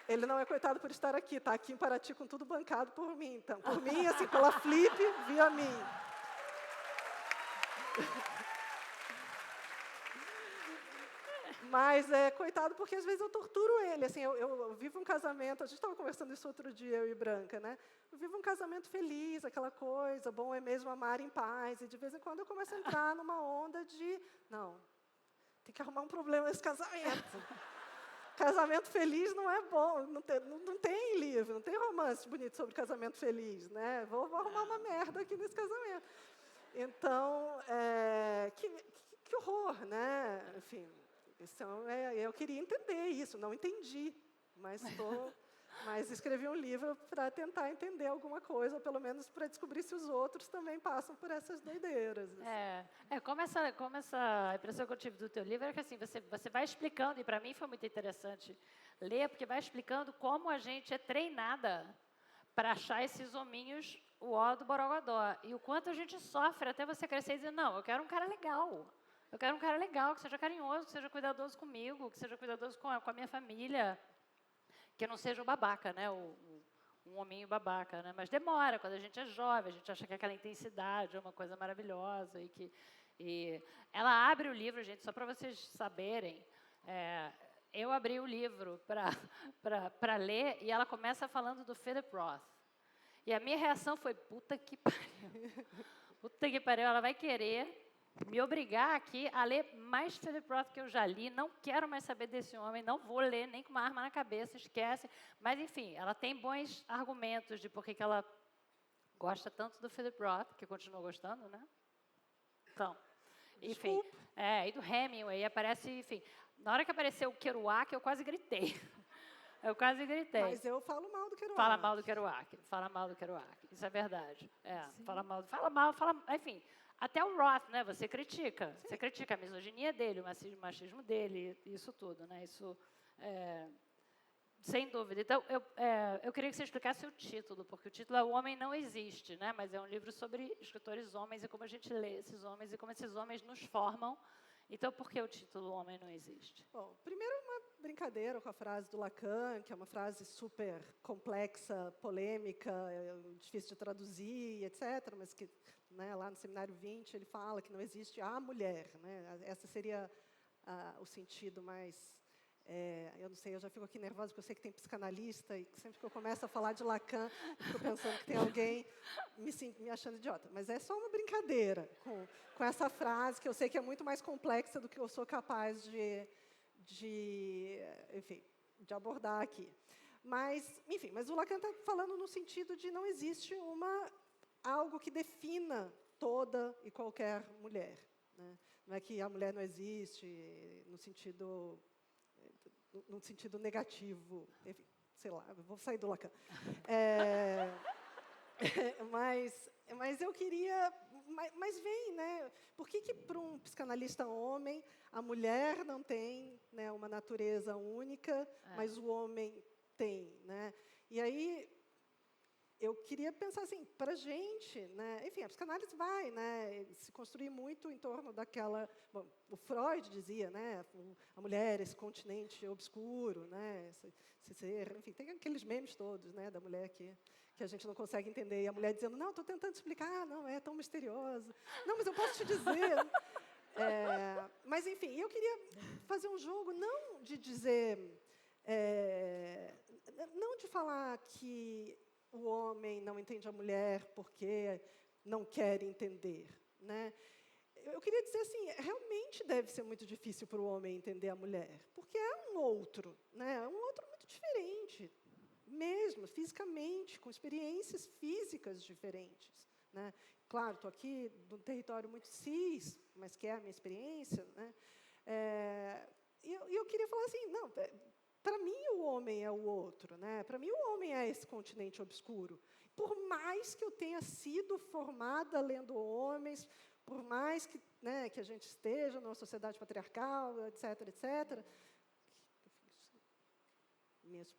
Ele não é coitado por estar aqui, está aqui em Paraty com tudo bancado por mim. Então, por mim, assim, pela Flip, via mim. Mas coitado, porque às vezes eu torturo ele. Assim, eu vivo um casamento, a gente estava conversando isso outro dia, eu e Branca, né? Eu vivo um casamento feliz, aquela coisa, bom é mesmo amar em paz. E de vez em quando eu começo a entrar numa onda de, não, tem que arrumar um problema nesse casamento. Casamento feliz não é bom, não tem livro, não tem romance bonito sobre casamento feliz, né? Vou arrumar uma merda aqui nesse casamento. Então, que horror, né? Enfim, eu queria entender isso, não entendi, mas escrevi um livro para tentar entender alguma coisa, ou pelo menos para descobrir se os outros também passam por essas doideiras. Assim. Como essa impressão que eu tive do teu livro é que assim, você vai explicando, e para mim foi muito interessante ler, porque vai explicando como a gente é treinada para achar esses hominhos o ó do borogodó, e o quanto a gente sofre até você crescer e dizer, não, eu quero um cara legal. Eu quero um cara legal, que seja carinhoso, que seja cuidadoso comigo, que seja cuidadoso com a minha família, que não seja o babaca, né? Um hominho babaca, né? Mas demora, quando a gente é jovem, a gente acha que aquela intensidade é uma coisa maravilhosa. E ela abre o livro, gente, só para vocês saberem. Eu abri o livro para ler e ela começa falando do Philip Roth. E a minha reação foi, puta que pariu. Puta que pariu, ela vai querer me obrigar aqui a ler mais Philip Roth que eu já li, não quero mais saber desse homem, não vou ler nem com uma arma na cabeça, esquece. Mas, enfim, ela tem bons argumentos de por que ela gosta tanto do Philip Roth, que continua gostando, né? Então, enfim, e do Hemingway, aparece, enfim, na hora que apareceu o Kerouac, eu quase gritei. Eu quase gritei. Mas eu falo mal do Kerouac. Fala mal do Kerouac, isso é verdade. Enfim... Até o Roth, né? Você critica. Sim. Você critica a misoginia dele, o machismo dele, isso tudo, né? Isso, sem dúvida. Então, eu queria que você explicasse o título, porque o título é O Homem Não Existe, né? Mas é um livro sobre escritores homens e como a gente lê esses homens e como esses homens nos formam. Então, por que o título O Homem Não Existe? Bom, primeiro uma brincadeira com a frase do Lacan, que é uma frase super complexa, polêmica, difícil de traduzir, etc., mas que, né, lá no Seminário 20 ele fala que não existe a mulher. Né? Esse seria o sentido mais... eu não sei, eu já fico aqui nervosa, porque eu sei que tem psicanalista, e sempre que eu começo a falar de Lacan, eu fico pensando que tem alguém me achando idiota. Mas é só uma brincadeira com essa frase, que eu sei que é muito mais complexa do que eu sou capaz de abordar aqui. Mas, enfim, mas o Lacan está falando no sentido de não existe algo que defina toda e qualquer mulher. Né? Não é que a mulher não existe no sentido negativo, enfim, sei lá, eu vou sair do Lacan. Mas eu queria... Mas vem, né? Por que para um psicanalista homem, a mulher não tem, né, uma natureza única, mas o homem tem, né? E aí... eu queria pensar assim, para a gente, né, enfim, a psicanálise vai, né, se construir muito em torno daquela... Bom, o Freud dizia, né, a mulher, esse continente obscuro, né, esse ser, enfim, tem aqueles memes todos, né, da mulher que a gente não consegue entender, e a mulher dizendo, não, estou tentando explicar, não, é tão misterioso. Não, mas eu posso te dizer. Mas, enfim, eu queria fazer um jogo, não de dizer... não de falar que o homem não entende a mulher porque não quer entender, né? Eu queria dizer assim, realmente deve ser muito difícil para o homem entender a mulher, porque é um outro, né? Um outro muito diferente, mesmo, fisicamente, com experiências físicas diferentes, né? Claro, estou aqui num território muito cis, mas que é a minha experiência, né? E eu queria falar assim, não... Para mim, o homem é o outro, né? Para mim, o homem é esse continente obscuro. Por mais que eu tenha sido formada lendo homens, por mais que, né, que a gente esteja numa sociedade patriarcal, etc., etc., minhas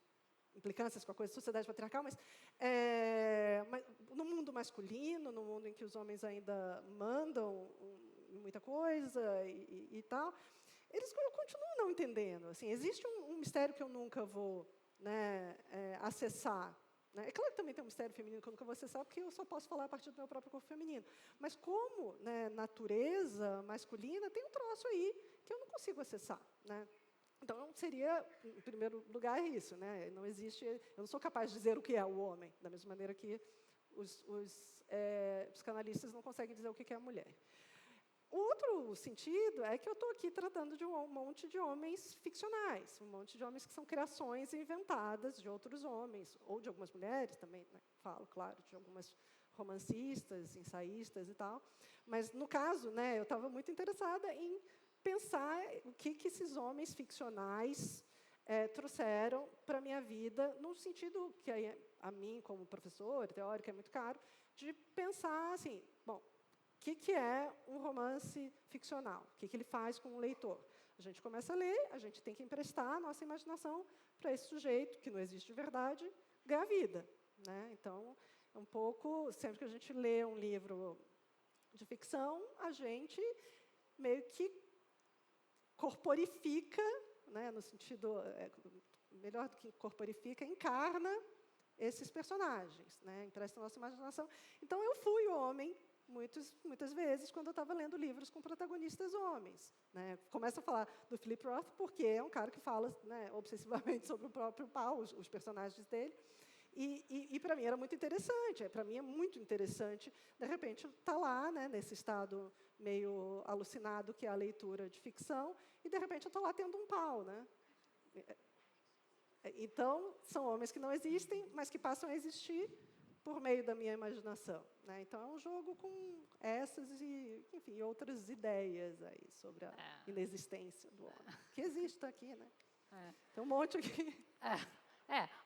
implicâncias com a coisa da sociedade patriarcal, mas no mundo masculino, no mundo em que os homens ainda mandam muita coisa e tal... eles continuam não entendendo. Assim, existe um mistério que eu nunca vou né, acessar. Né? É claro que também tem um mistério feminino que eu nunca vou acessar, porque eu só posso falar a partir do meu próprio corpo feminino. Mas como, né, natureza masculina, tem um troço aí que eu não consigo acessar. Né? Então, seria, em primeiro lugar, isso. Né? Não existe, eu não sou capaz de dizer o que é o homem, da mesma maneira que os psicanalistas não conseguem dizer o que é a mulher. Outro sentido é que eu estou aqui tratando de um monte de homens ficcionais, um monte de homens que são criações inventadas de outros homens, ou de algumas mulheres também, né? Falo, claro, de algumas romancistas, ensaístas e tal. Mas, no caso, né, eu estava muito interessada em pensar o que esses homens ficcionais trouxeram para a minha vida, no sentido que a mim, como professor, teórica, é muito caro, de pensar assim, bom, o que é um romance ficcional? O que ele faz com o leitor? A gente começa a ler, a gente tem que emprestar a nossa imaginação para esse sujeito, que não existe de verdade, ganhar vida. Né? Então, é um pouco, sempre que a gente lê um livro de ficção, a gente meio que corporifica, né, no sentido, melhor do que corporifica, encarna esses personagens, né, empresta a nossa imaginação. Então, eu fui homem, muitas vezes, quando eu estava lendo livros com protagonistas homens. Né? Começa a falar do Philip Roth, porque é um cara que fala, né, obsessivamente sobre o próprio pau, os personagens dele. E para mim era muito interessante. Para mim é muito interessante, de repente, estar lá, né, nesse estado meio alucinado que é a leitura de ficção, e, de repente, eu estou lá tendo um pau. Né? Então, são homens que não existem, mas que passam a existir por meio da minha imaginação. Né? Então, é um jogo com essas e, enfim, outras ideias aí sobre a inexistência do homem. Que existe aqui, né? Tem um monte aqui.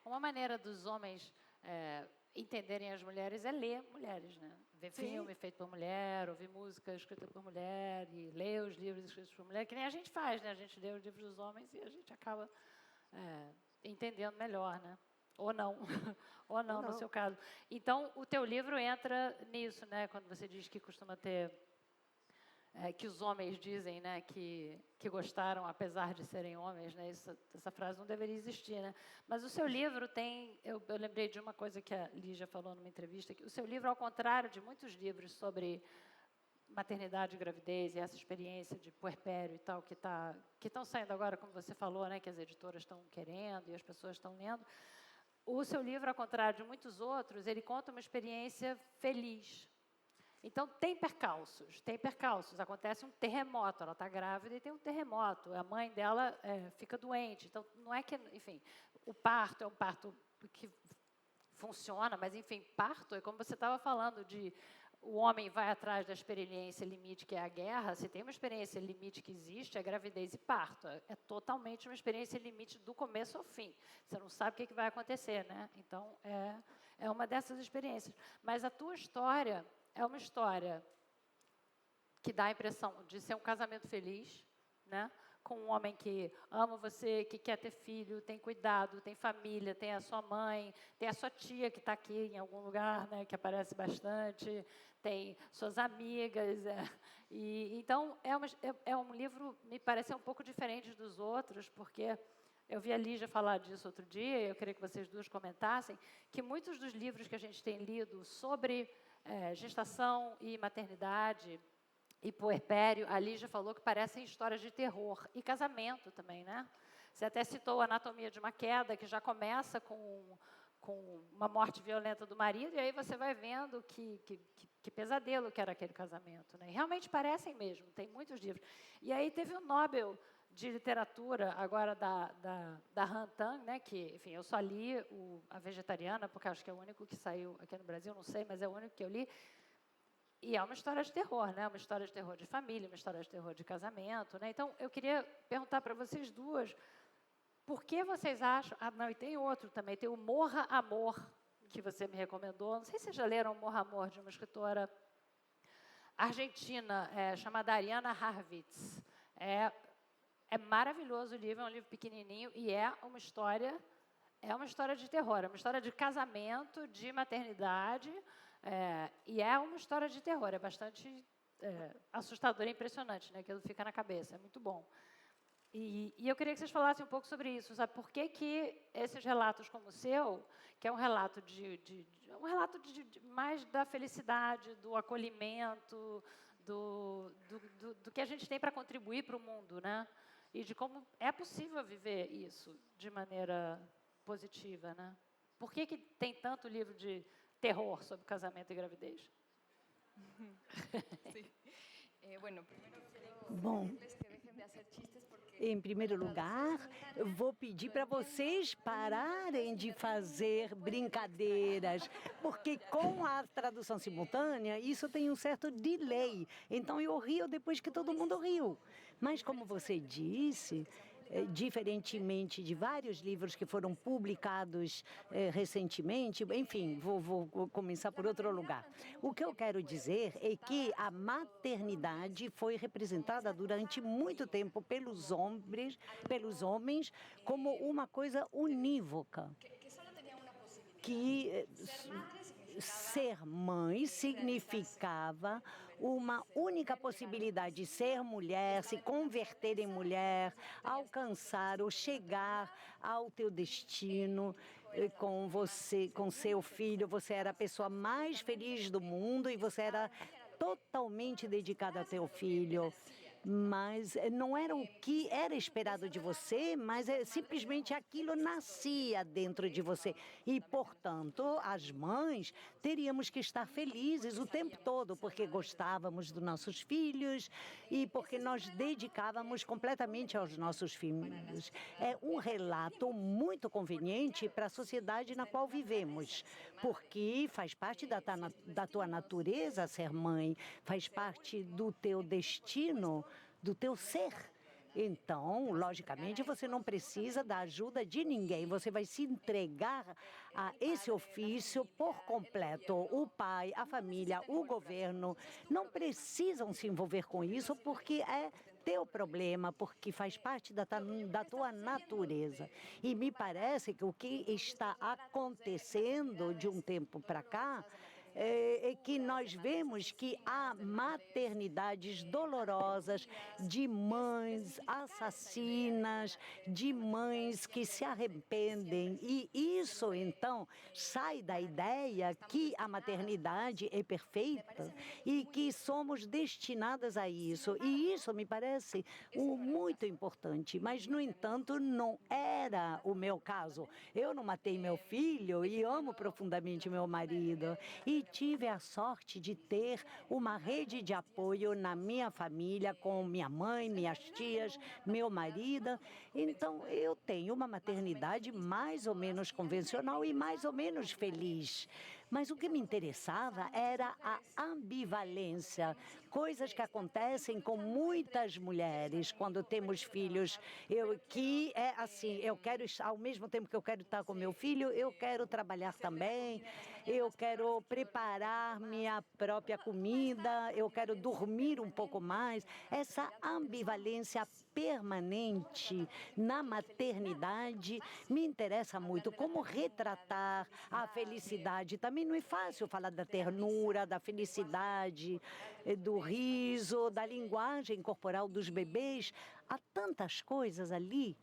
Uma maneira dos homens entenderem as mulheres é ler mulheres, né? Ver filme feito por mulher, ouvir música escrita por mulher e ler os livros escritos por mulher, que nem a gente faz, né? A gente lê os livros dos homens e a gente acaba entendendo melhor, né? Ou não, ou não, no seu caso. Então, o teu livro entra nisso, né? Quando você diz que costuma ter, que os homens dizem, né, que gostaram apesar de serem homens, né? Essa frase não deveria existir, né? Mas o seu livro tem, eu lembrei de uma coisa que a Lígia falou numa entrevista, que o seu livro, ao contrário de muitos livros sobre maternidade e gravidez e essa experiência de puerpério e tal, que estão saindo agora, como você falou, né, que as editoras estão querendo e as pessoas estão lendo, o seu livro, ao contrário de muitos outros, ele conta uma experiência feliz. Então, tem percalços. Acontece um terremoto, ela está grávida e tem um terremoto. A mãe dela fica doente. Então, não é que, enfim, o parto é um parto que funciona, mas, enfim, parto é como você estava falando de o homem vai atrás da experiência limite, que é a guerra. Se tem uma experiência limite que existe, é gravidez e parto. É totalmente uma experiência limite do começo ao fim. Você não sabe o que vai acontecer, né? Então, é uma dessas experiências. Mas a tua história é uma história que dá a impressão de ser um casamento feliz, né? Com um homem que ama você, que quer ter filho, tem cuidado, tem família, tem a sua mãe, tem a sua tia que está aqui em algum lugar, né, que aparece bastante, tem suas amigas. Então, é um livro, me parece um pouco diferente dos outros, porque eu vi a Lígia falar disso outro dia, e eu queria que vocês duas comentassem, que muitos dos livros que a gente tem lido sobre gestação e maternidade e puerpério, a Lígia falou que parecem histórias de terror. E casamento também, né? Você até citou a Anatomia de uma Queda, que já começa com uma morte violenta do marido, e aí você vai vendo que pesadelo que era aquele casamento. Né? E realmente parecem mesmo, tem muitos livros. E aí teve o Nobel de Literatura, agora da Han Tang, né? Que, enfim, eu só li A Vegetariana, porque acho que é o único que saiu aqui no Brasil, não sei, mas é o único que eu li. E é uma história de terror, né? Uma história de terror de família, uma história de terror de casamento, né? Então, eu queria perguntar para vocês duas, por que vocês acham... não, e tem outro também, tem o Morra Amor, que você me recomendou. Não sei se vocês já leram Morra Amor, de uma escritora argentina, chamada Ariana Harvitz. É maravilhoso o livro, é um livro pequenininho, e é uma história de terror, é uma história de casamento, de maternidade... e é uma história de terror, é bastante assustador e impressionante, né? Aquilo fica na cabeça, é muito bom. E eu queria que vocês falassem um pouco sobre isso, sabe? Por que que esses relatos como o seu, que é um relato mais da felicidade, do acolhimento, do que a gente tem para contribuir para o mundo, né? E de como é possível viver isso de maneira positiva, né? Por que que tem tanto livro de terror sobre casamento e gravidez? Bom, em primeiro lugar, eu vou pedir para vocês pararem de fazer brincadeiras, porque com a tradução simultânea, isso tem um certo delay. Então, eu rio depois que todo mundo riu. Mas, como você disse, diferentemente de vários livros que foram publicados recentemente, enfim, vou começar por outro lugar. O que eu quero dizer é que a maternidade foi representada durante muito tempo pelos homens como uma coisa unívoca, que ser mãe significava uma única possibilidade de ser mulher, se converter em mulher, alcançar ou chegar ao teu destino com você, com seu filho. Você era a pessoa mais feliz do mundo e você era totalmente dedicada a teu filho. Mas não era o que era esperado de você, mas simplesmente aquilo nascia dentro de você. E, portanto, as mães teríamos que estar felizes o tempo todo, porque gostávamos dos nossos filhos e porque nós dedicávamos completamente aos nossos filhos. É um relato muito conveniente para a sociedade na qual vivemos, porque faz parte da tua natureza ser mãe, faz parte do teu destino, do teu ser. Então, logicamente, você não precisa da ajuda de ninguém. Você vai se entregar a esse ofício por completo. O pai, a família, o governo não precisam se envolver com isso porque é teu problema, porque faz parte da tua natureza. E me parece que o que está acontecendo de um tempo para cá é que nós vemos que há maternidades dolorosas de mães assassinas, de mães que se arrependem. E isso, então, sai da ideia que a maternidade é perfeita e que somos destinadas a isso. E isso me parece muito importante. Mas, no entanto, não era o meu caso. Eu não matei meu filho e amo profundamente meu marido. E tive a sorte de ter uma rede de apoio na minha família, com minha mãe, minhas tias, meu marido. Então, eu tenho uma maternidade mais ou menos convencional e mais ou menos feliz. Mas o que me interessava era a ambivalência, coisas que acontecem com muitas mulheres quando temos filhos. Que é assim, eu quero, ao mesmo tempo que eu quero estar com meu filho, eu quero trabalhar também, eu quero preparar minha própria comida, eu quero dormir um pouco mais. Essa ambivalência permanente na maternidade me interessa muito. Como retratar a felicidade. Também não é fácil falar da ternura, da felicidade, do riso, da linguagem corporal dos bebês. Há tantas coisas ali.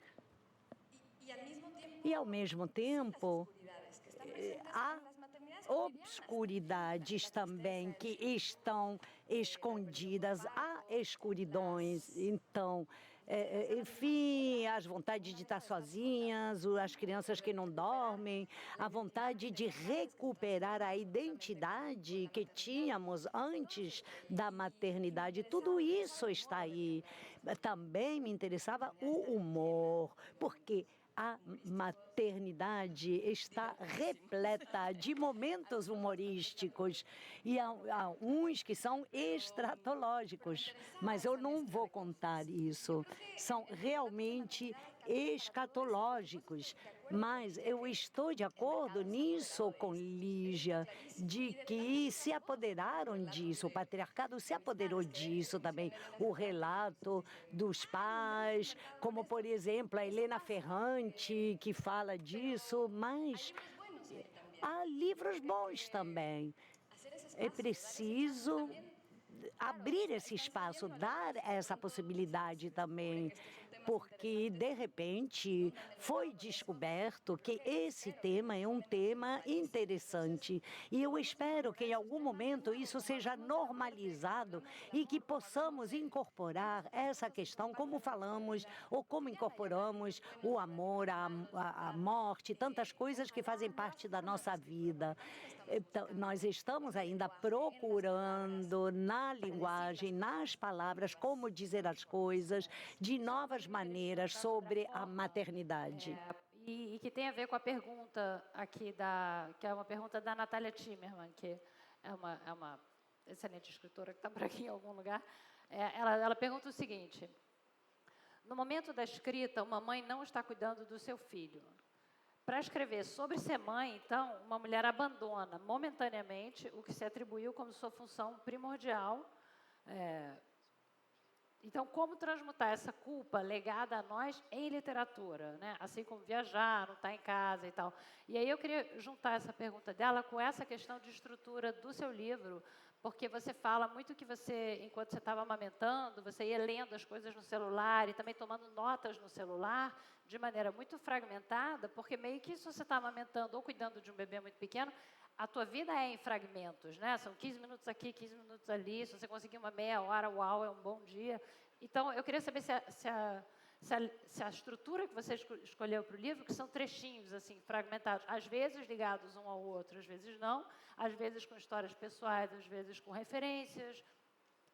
E, ao mesmo tempo, há obscuridades também que estão escondidas, há escuridões. Então, enfim, as vontades de estar sozinhas, as crianças que não dormem, a vontade de recuperar a identidade que tínhamos antes da maternidade, tudo isso está aí. Também me interessava o humor, porque a maternidade está repleta de momentos humorísticos e há uns que são estratológicos, mas eu não vou contar isso. São realmente escatológicos. Mas eu estou de acordo nisso com Lígia, de que se apoderaram disso, o patriarcado se apoderou disso também. O relato dos pais, como, por exemplo, a Helena Ferrante, que fala disso, mas há livros bons também. É preciso abrir esse espaço, dar essa possibilidade também, porque, de repente, foi descoberto que esse tema é um tema interessante. E eu espero que, em algum momento, isso seja normalizado e que possamos incorporar essa questão, como falamos, ou como incorporamos o amor, a morte, tantas coisas que fazem parte da nossa vida. Então, nós estamos ainda procurando na linguagem, nas palavras, como dizer as coisas, de novas maneiras sobre a maternidade. E que tem a ver com a pergunta aqui, que é uma pergunta da Natália Timmerman, que é uma excelente escritora que está por aqui em algum lugar. Ela pergunta o seguinte: no momento da escrita, uma mãe não está cuidando do seu filho. Para escrever sobre ser mãe, então, uma mulher abandona momentaneamente o que se atribuiu como sua função primordial. Então, como transmutar essa culpa legada a nós em literatura, né? Assim como viajar, não estar em casa e tal. E aí eu queria juntar essa pergunta dela com essa questão de estrutura do seu livro, porque você fala muito que você, enquanto você estava amamentando, você ia lendo as coisas no celular e também tomando notas no celular de maneira muito fragmentada, porque meio que se você está amamentando ou cuidando de um bebê muito pequeno, a tua vida é em fragmentos, né? São 15 minutos aqui, 15 minutos ali. Se você conseguir uma meia hora, uau, é um bom dia. Então, eu queria saber se a estrutura que você escolheu para o livro, que são trechinhos assim fragmentados, às vezes ligados um ao outro, às vezes não, às vezes com histórias pessoais, às vezes com referências.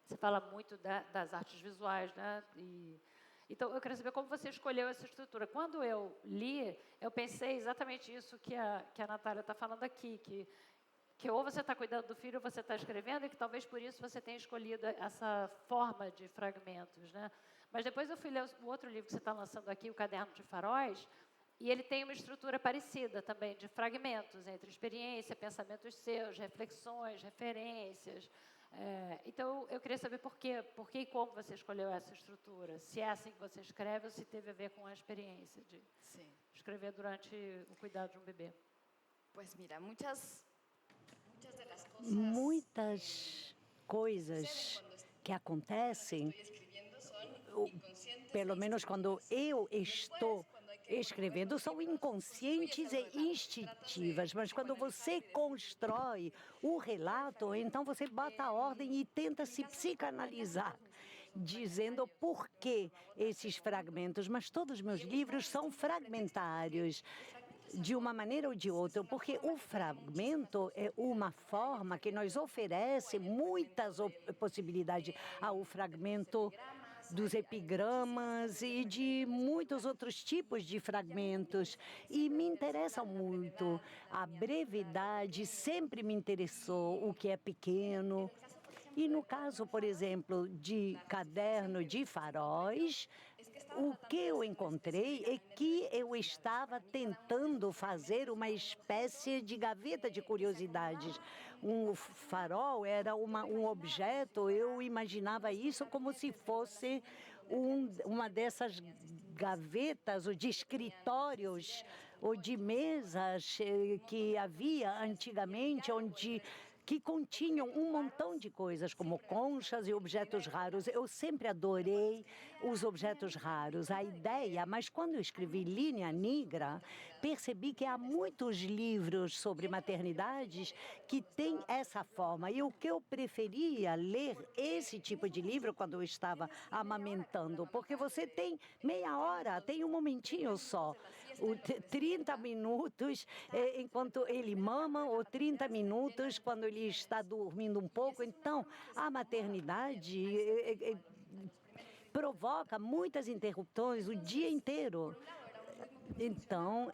Você fala muito das artes visuais, né? Então, eu queria saber como você escolheu essa estrutura. Quando eu li, eu pensei exatamente isso que a Natália está falando aqui, que ou você está cuidando do filho ou você está escrevendo, e que talvez por isso você tenha escolhido essa forma de fragmentos, né? Mas depois eu fui ler o outro livro que você está lançando aqui, O Caderno de Faróis, e ele tem uma estrutura parecida também, de fragmentos entre experiência, pensamentos seus, reflexões, referências. Então, eu queria saber por que e como você escolheu essa estrutura. Se é assim que você escreve ou se teve a ver com a experiência de escrever durante o cuidado de um bebê. Pues mira, muitas coisas que acontecem, pelo menos quando eu estou escrevendo, são inconscientes e instintivas, mas quando você constrói o relato, então você bota a ordem e tenta se psicanalizar, dizendo por que esses fragmentos. Mas todos os meus livros são fragmentários, de uma maneira ou de outra, porque o fragmento é uma forma que nos oferece muitas possibilidades ao fragmento dos epigramas e de muitos outros tipos de fragmentos. E me interessa muito. A brevidade sempre me interessou, o que é pequeno. E no caso, por exemplo, de Caderno de Faróis, o que eu encontrei é que eu estava tentando fazer uma espécie de gaveta de curiosidades. Um farol era um objeto, eu imaginava isso como se fosse uma dessas gavetas ou de escritórios ou de mesas que havia antigamente, que continham um montão de coisas, como conchas e objetos raros. Eu sempre adorei os objetos raros, a ideia, mas quando eu escrevi Linha Negra, percebi que há muitos livros sobre maternidades que têm essa forma. E o que eu preferia ler esse tipo de livro quando eu estava amamentando, porque você tem meia hora, tem um momentinho só. 30 minutos enquanto ele mama, ou 30 minutos quando ele está dormindo um pouco. Então, a maternidade provoca muitas interrupções o dia inteiro. Então,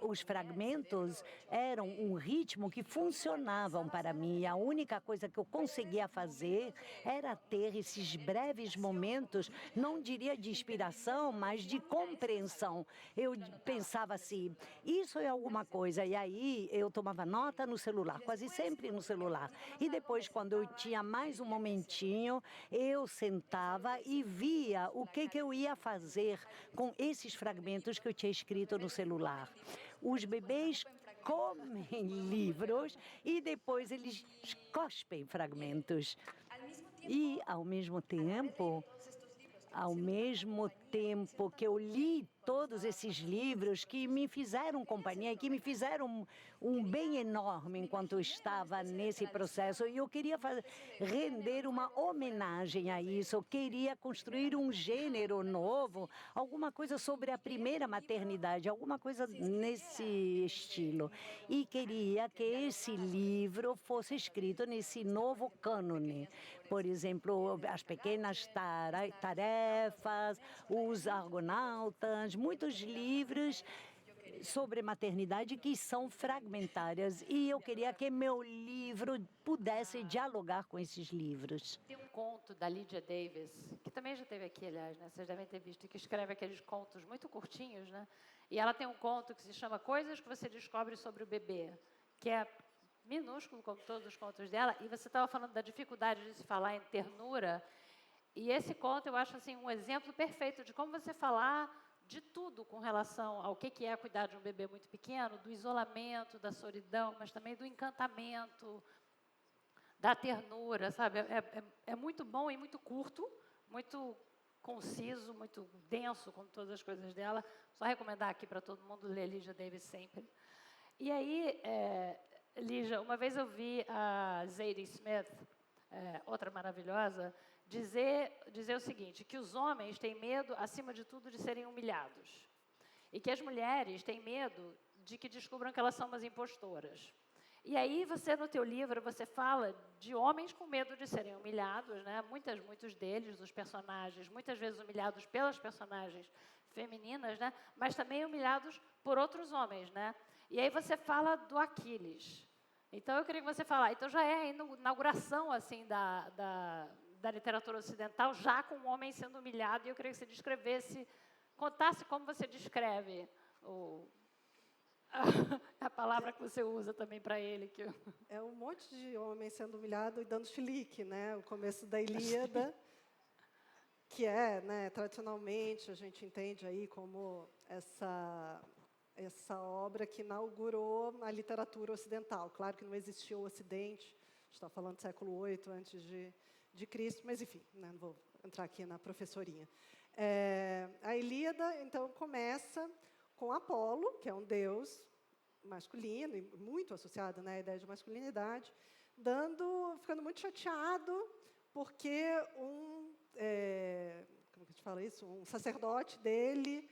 os fragmentos eram um ritmo que funcionavam para mim. A única coisa que eu conseguia fazer era ter esses breves momentos, não diria de inspiração, mas de compreensão. Eu pensava assim, isso é alguma coisa, e aí eu tomava nota no celular, quase sempre no celular. E depois, quando eu tinha mais um momentinho, eu sentava e via o que eu ia fazer com esses fragmentos que eu tinha escrito no celular. Os bebês comem livros e depois eles cospem fragmentos. E, ao mesmo tempo que eu li todos esses livros que me fizeram companhia, que me fizeram um bem enorme enquanto eu estava nesse processo. E eu queria render uma homenagem a isso. Eu queria construir um gênero novo, alguma coisa sobre a primeira maternidade, alguma coisa nesse estilo. E queria que esse livro fosse escrito nesse novo cânone. Por exemplo, as pequenas tarefas, os argonautas, muitos livros sobre maternidade que são fragmentárias. E eu queria que meu livro pudesse dialogar com esses livros. Tem um conto da Lydia Davis, que também já esteve aqui, aliás, né? Vocês devem ter visto, que escreve aqueles contos muito curtinhos, né? E ela tem um conto que se chama Coisas que você descobre sobre o bebê, que é minúsculo, como todos os contos dela, e você estava falando da dificuldade de se falar em ternura, e esse conto eu acho assim, um exemplo perfeito de como você falar de tudo com relação ao que é cuidar de um bebê muito pequeno, do isolamento, da solidão, mas também do encantamento, da ternura, sabe? É muito bom e muito curto, muito conciso, muito denso, como todas as coisas dela. Só recomendar aqui para todo mundo ler Lydia Davis sempre. E aí, Lígia, uma vez eu vi a Zadie Smith, outra maravilhosa, dizer o seguinte, que os homens têm medo, acima de tudo, de serem humilhados. E que as mulheres têm medo de que descubram que elas são umas impostoras. E aí, você, no teu livro, você fala de homens com medo de serem humilhados, né? Muitos deles, os personagens, muitas vezes humilhados pelas personagens femininas, né? Mas também humilhados por outros homens, né? E aí você fala do Aquiles. Então, eu queria que você falasse. Então, já é a inauguração assim, da literatura ocidental, já com o homem sendo humilhado. E eu queria que você contasse como você descreve a palavra que você usa também para ele. É um monte de homem sendo humilhado e dando chilique, né? O começo da Ilíada, que né, tradicionalmente, a gente entende aí como essa obra que inaugurou a literatura ocidental. Claro que não existia o Ocidente, está falando do século VIII antes de Cristo, mas enfim, né, não vou entrar aqui na professorinha. A Ilíada, então, começa com Apolo, que é um deus masculino e muito associado, né, à ideia de masculinidade, ficando muito chateado porque como que a gente fala isso? Um sacerdote dele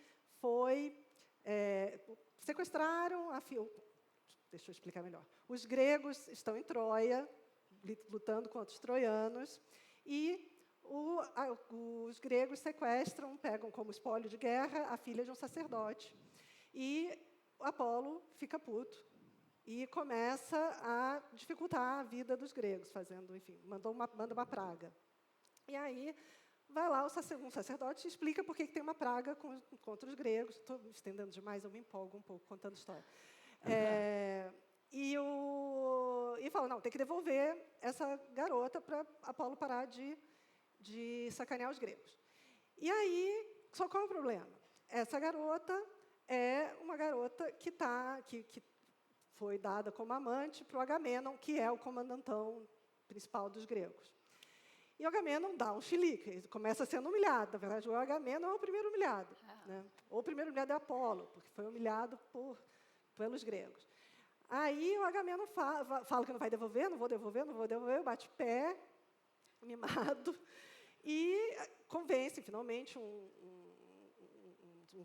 sequestraram deixa eu explicar melhor. Os gregos estão em Troia, lutando contra os troianos, e os gregos pegam como espólio de guerra a filha de um sacerdote. E Apolo fica puto e começa a dificultar a vida dos gregos, manda uma praga. E aí vai lá um sacerdote e explica por que tem uma praga contra os gregos. Estou me estendendo demais, eu me empolgo um pouco contando história. E fala, não, tem que devolver essa garota para Apolo parar de sacanear os gregos. E aí, só qual é o problema? Essa garota é uma garota que foi dada como amante para o Agamenon, que é o comandantão principal dos gregos. E o Agamenon dá um chilique, ele começa sendo humilhado. Na verdade, o Agamenon é o primeiro humilhado. Né? O primeiro humilhado é Apolo, porque foi humilhado pelos gregos. Aí o Agamenon fala que não vai devolver, não vou devolver, bate pé, mimado, e convence, finalmente, um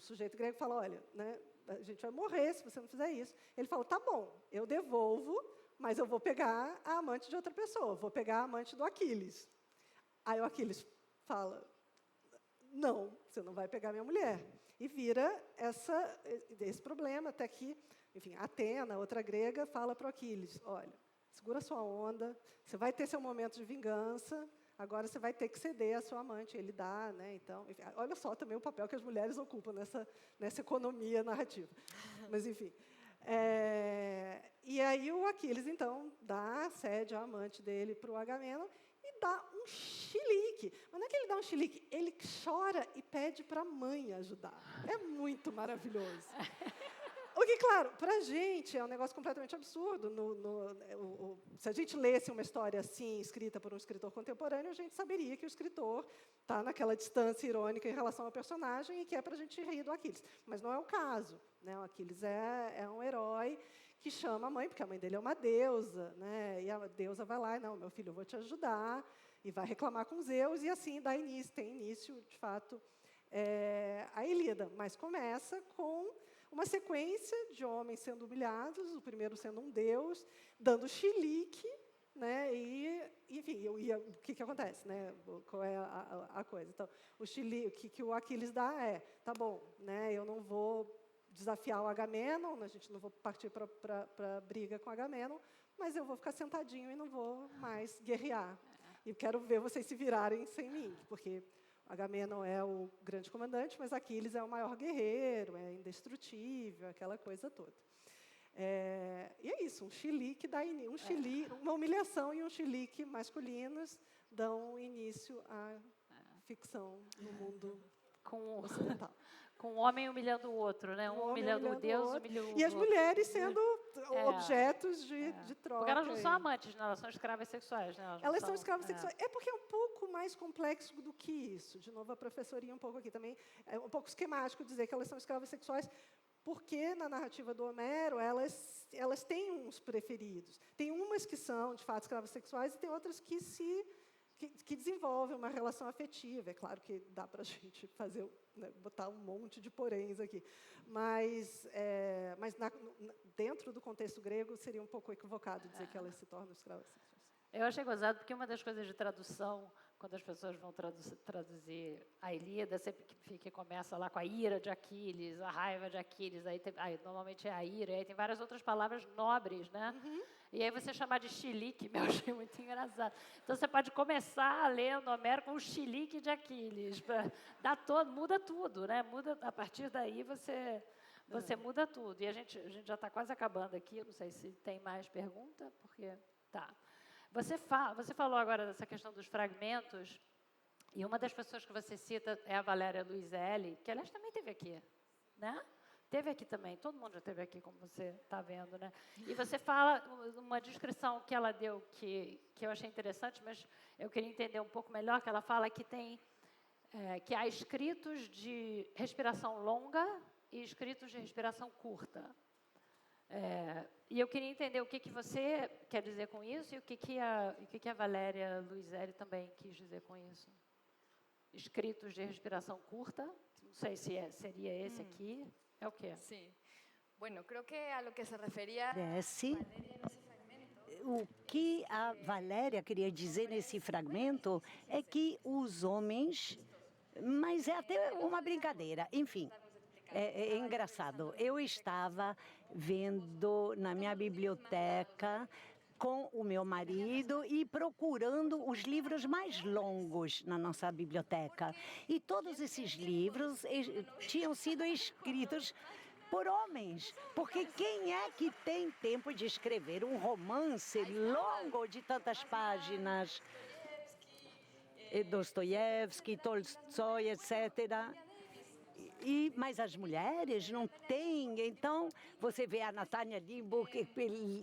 sujeito grego fala, olha, né, a gente vai morrer se você não fizer isso. Ele fala, tá bom, eu devolvo, mas eu vou pegar a amante de outra pessoa, vou pegar a amante do Aquiles. Aí o Aquiles fala, não, você não vai pegar minha mulher. E vira esse problema, até que, enfim, Atena, outra grega, fala para o Aquiles, olha, segura sua onda, você vai ter seu momento de vingança, agora você vai ter que ceder a sua amante. Ele dá, né? Então, enfim, olha só também o papel que as mulheres ocupam nessa economia narrativa. Mas, enfim. E aí o Aquiles, então, cede a amante dele para o Agamenon e dá um chilique. Mas não é que ele dá um chilique, ele chora e pede para a mãe ajudar. É muito maravilhoso. O que, claro, para a gente é um negócio completamente absurdo. Se a gente lesse uma história assim, escrita por um escritor contemporâneo, a gente saberia que o escritor está naquela distância irônica em relação ao personagem e que é para a gente rir do Aquiles. Mas não é o caso, né? O Aquiles é um herói que chama a mãe, porque a mãe dele é uma deusa, né? E a deusa vai lá e, não, meu filho, eu vou te ajudar, e vai reclamar com Zeus, e assim tem início, de fato, a Ilíada. Mas começa com uma sequência de homens sendo humilhados, o primeiro sendo um deus, dando chilique, né? E, enfim, o que acontece, né? Qual é a coisa? Então, o chilique que o Aquiles dá tá bom, né? Eu não vou desafiar o Agamenon, a gente não vou partir para briga com o Agamenon, mas eu vou ficar sentadinho e não vou mais guerrear. E eu quero ver vocês se virarem sem mim, porque Agamenon é o grande comandante, mas Aquiles é o maior guerreiro, é indestrutível, aquela coisa toda. E é isso, um chilique dá uma humilhação e um chilique masculinos dão início à ficção no mundo ocidental. Com um homem humilhando o outro, né? Um humilhando o Deus, humilhando o outro. E as mulheres sendo objetos de troca. Porque elas não são amantes, né? Elas são escravas sexuais, né? Elas são escravas sexuais. É porque é um pouco mais complexo do que isso. De novo, a professoria um pouco aqui também. É um pouco esquemático dizer que elas são escravas sexuais, porque na narrativa do Homero, elas têm uns preferidos. Tem umas que são, de fato, escravas sexuais, e tem outras que desenvolvem uma relação afetiva. É claro que dá para a gente fazer, né, botar um monte de poréns aqui. Mas dentro do contexto grego, seria um pouco equivocado dizer que elas se tornam escravas sexuais. Eu achei gozado, porque uma das coisas de tradução, quando as pessoas vão traduzir a Ilíada, sempre que começa lá com a ira de Aquiles, a raiva de Aquiles, aí normalmente é a ira, e aí tem várias outras palavras nobres, né? E aí você chamar de chilique, eu achei muito engraçado. Então você pode começar lendo Homero com o chilique de Aquiles, muda tudo, né? A partir daí você muda tudo. E a gente já está quase acabando aqui, não sei se tem mais pergunta, porque tá. Você falou agora dessa questão dos fragmentos, e uma das pessoas que você cita é a Valéria Luiselli, que, aliás, também esteve aqui, né? Teve aqui também, todo mundo já esteve aqui, como você está vendo, né? E você fala uma descrição que ela deu que eu achei interessante, mas eu queria entender um pouco melhor, que ela fala que que há escritos de respiração longa e escritos de respiração curta. E eu queria entender o que você quer dizer com isso e o que a Valéria Luiselli também quis dizer com isso. Escritos de respiração curta, não sei se seria esse aqui, é o quê? Sim. Bueno, creo que a lo que se referia o que a Valéria queria dizer nesse fragmento é que os homens, mas é até uma brincadeira, enfim. É engraçado. Eu estava vendo na minha biblioteca com o meu marido e procurando os livros mais longos na nossa biblioteca. E todos esses livros tinham sido escritos por homens. Porque quem é que tem tempo de escrever um romance longo de tantas páginas? Dostoiévski, Tolstói, etc., mas as mulheres não têm, então você vê a Nathania Limburg,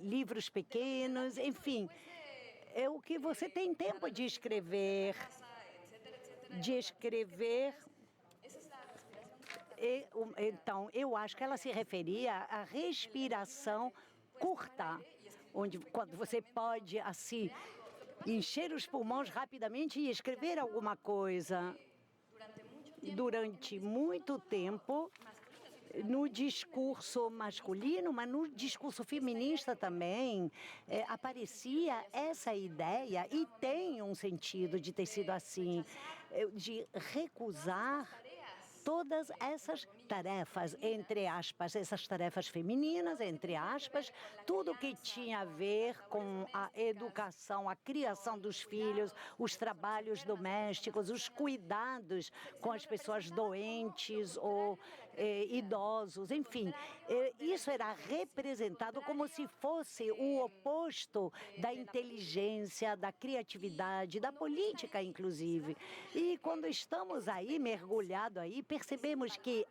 livros pequenos, enfim, é o que você tem tempo de escrever. Então, eu acho que ela se referia à respiração curta, quando você pode, assim, encher os pulmões rapidamente e escrever alguma coisa. Durante muito tempo, no discurso masculino, mas no discurso feminista também, aparecia essa ideia, e tem um sentido de ter sido assim, de recusar todas essas tarefas, entre aspas, essas tarefas femininas, entre aspas, tudo que tinha a ver com a educação, a criação dos filhos, os trabalhos domésticos, os cuidados com as pessoas doentes ou idosos, enfim. Isso era representado como se fosse o oposto da inteligência, da criatividade, da política, inclusive. E quando estamos aí, mergulhados aí, percebemos que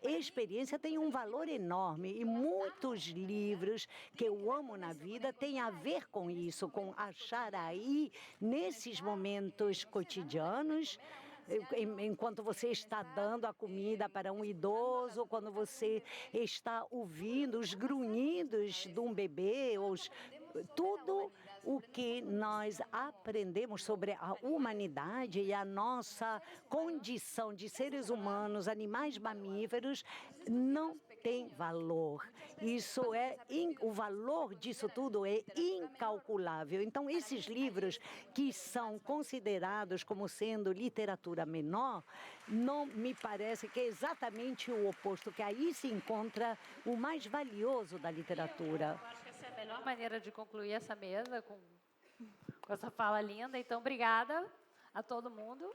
experiência tem um valor enorme e muitos livros que eu amo na vida têm a ver com isso, com achar aí, nesses momentos cotidianos, enquanto você está dando a comida para um idoso, quando você está ouvindo os grunhidos de um bebê, tudo o que nós aprendemos sobre a humanidade e a nossa condição de seres humanos, animais mamíferos, não tem valor. O valor disso tudo é incalculável. Então, esses livros que são considerados como sendo literatura menor, não me parece que é exatamente o oposto, que aí se encontra o mais valioso da literatura. Eu acho que essa é a melhor maneira de concluir essa mesa com essa fala linda. Então, obrigada a todo mundo.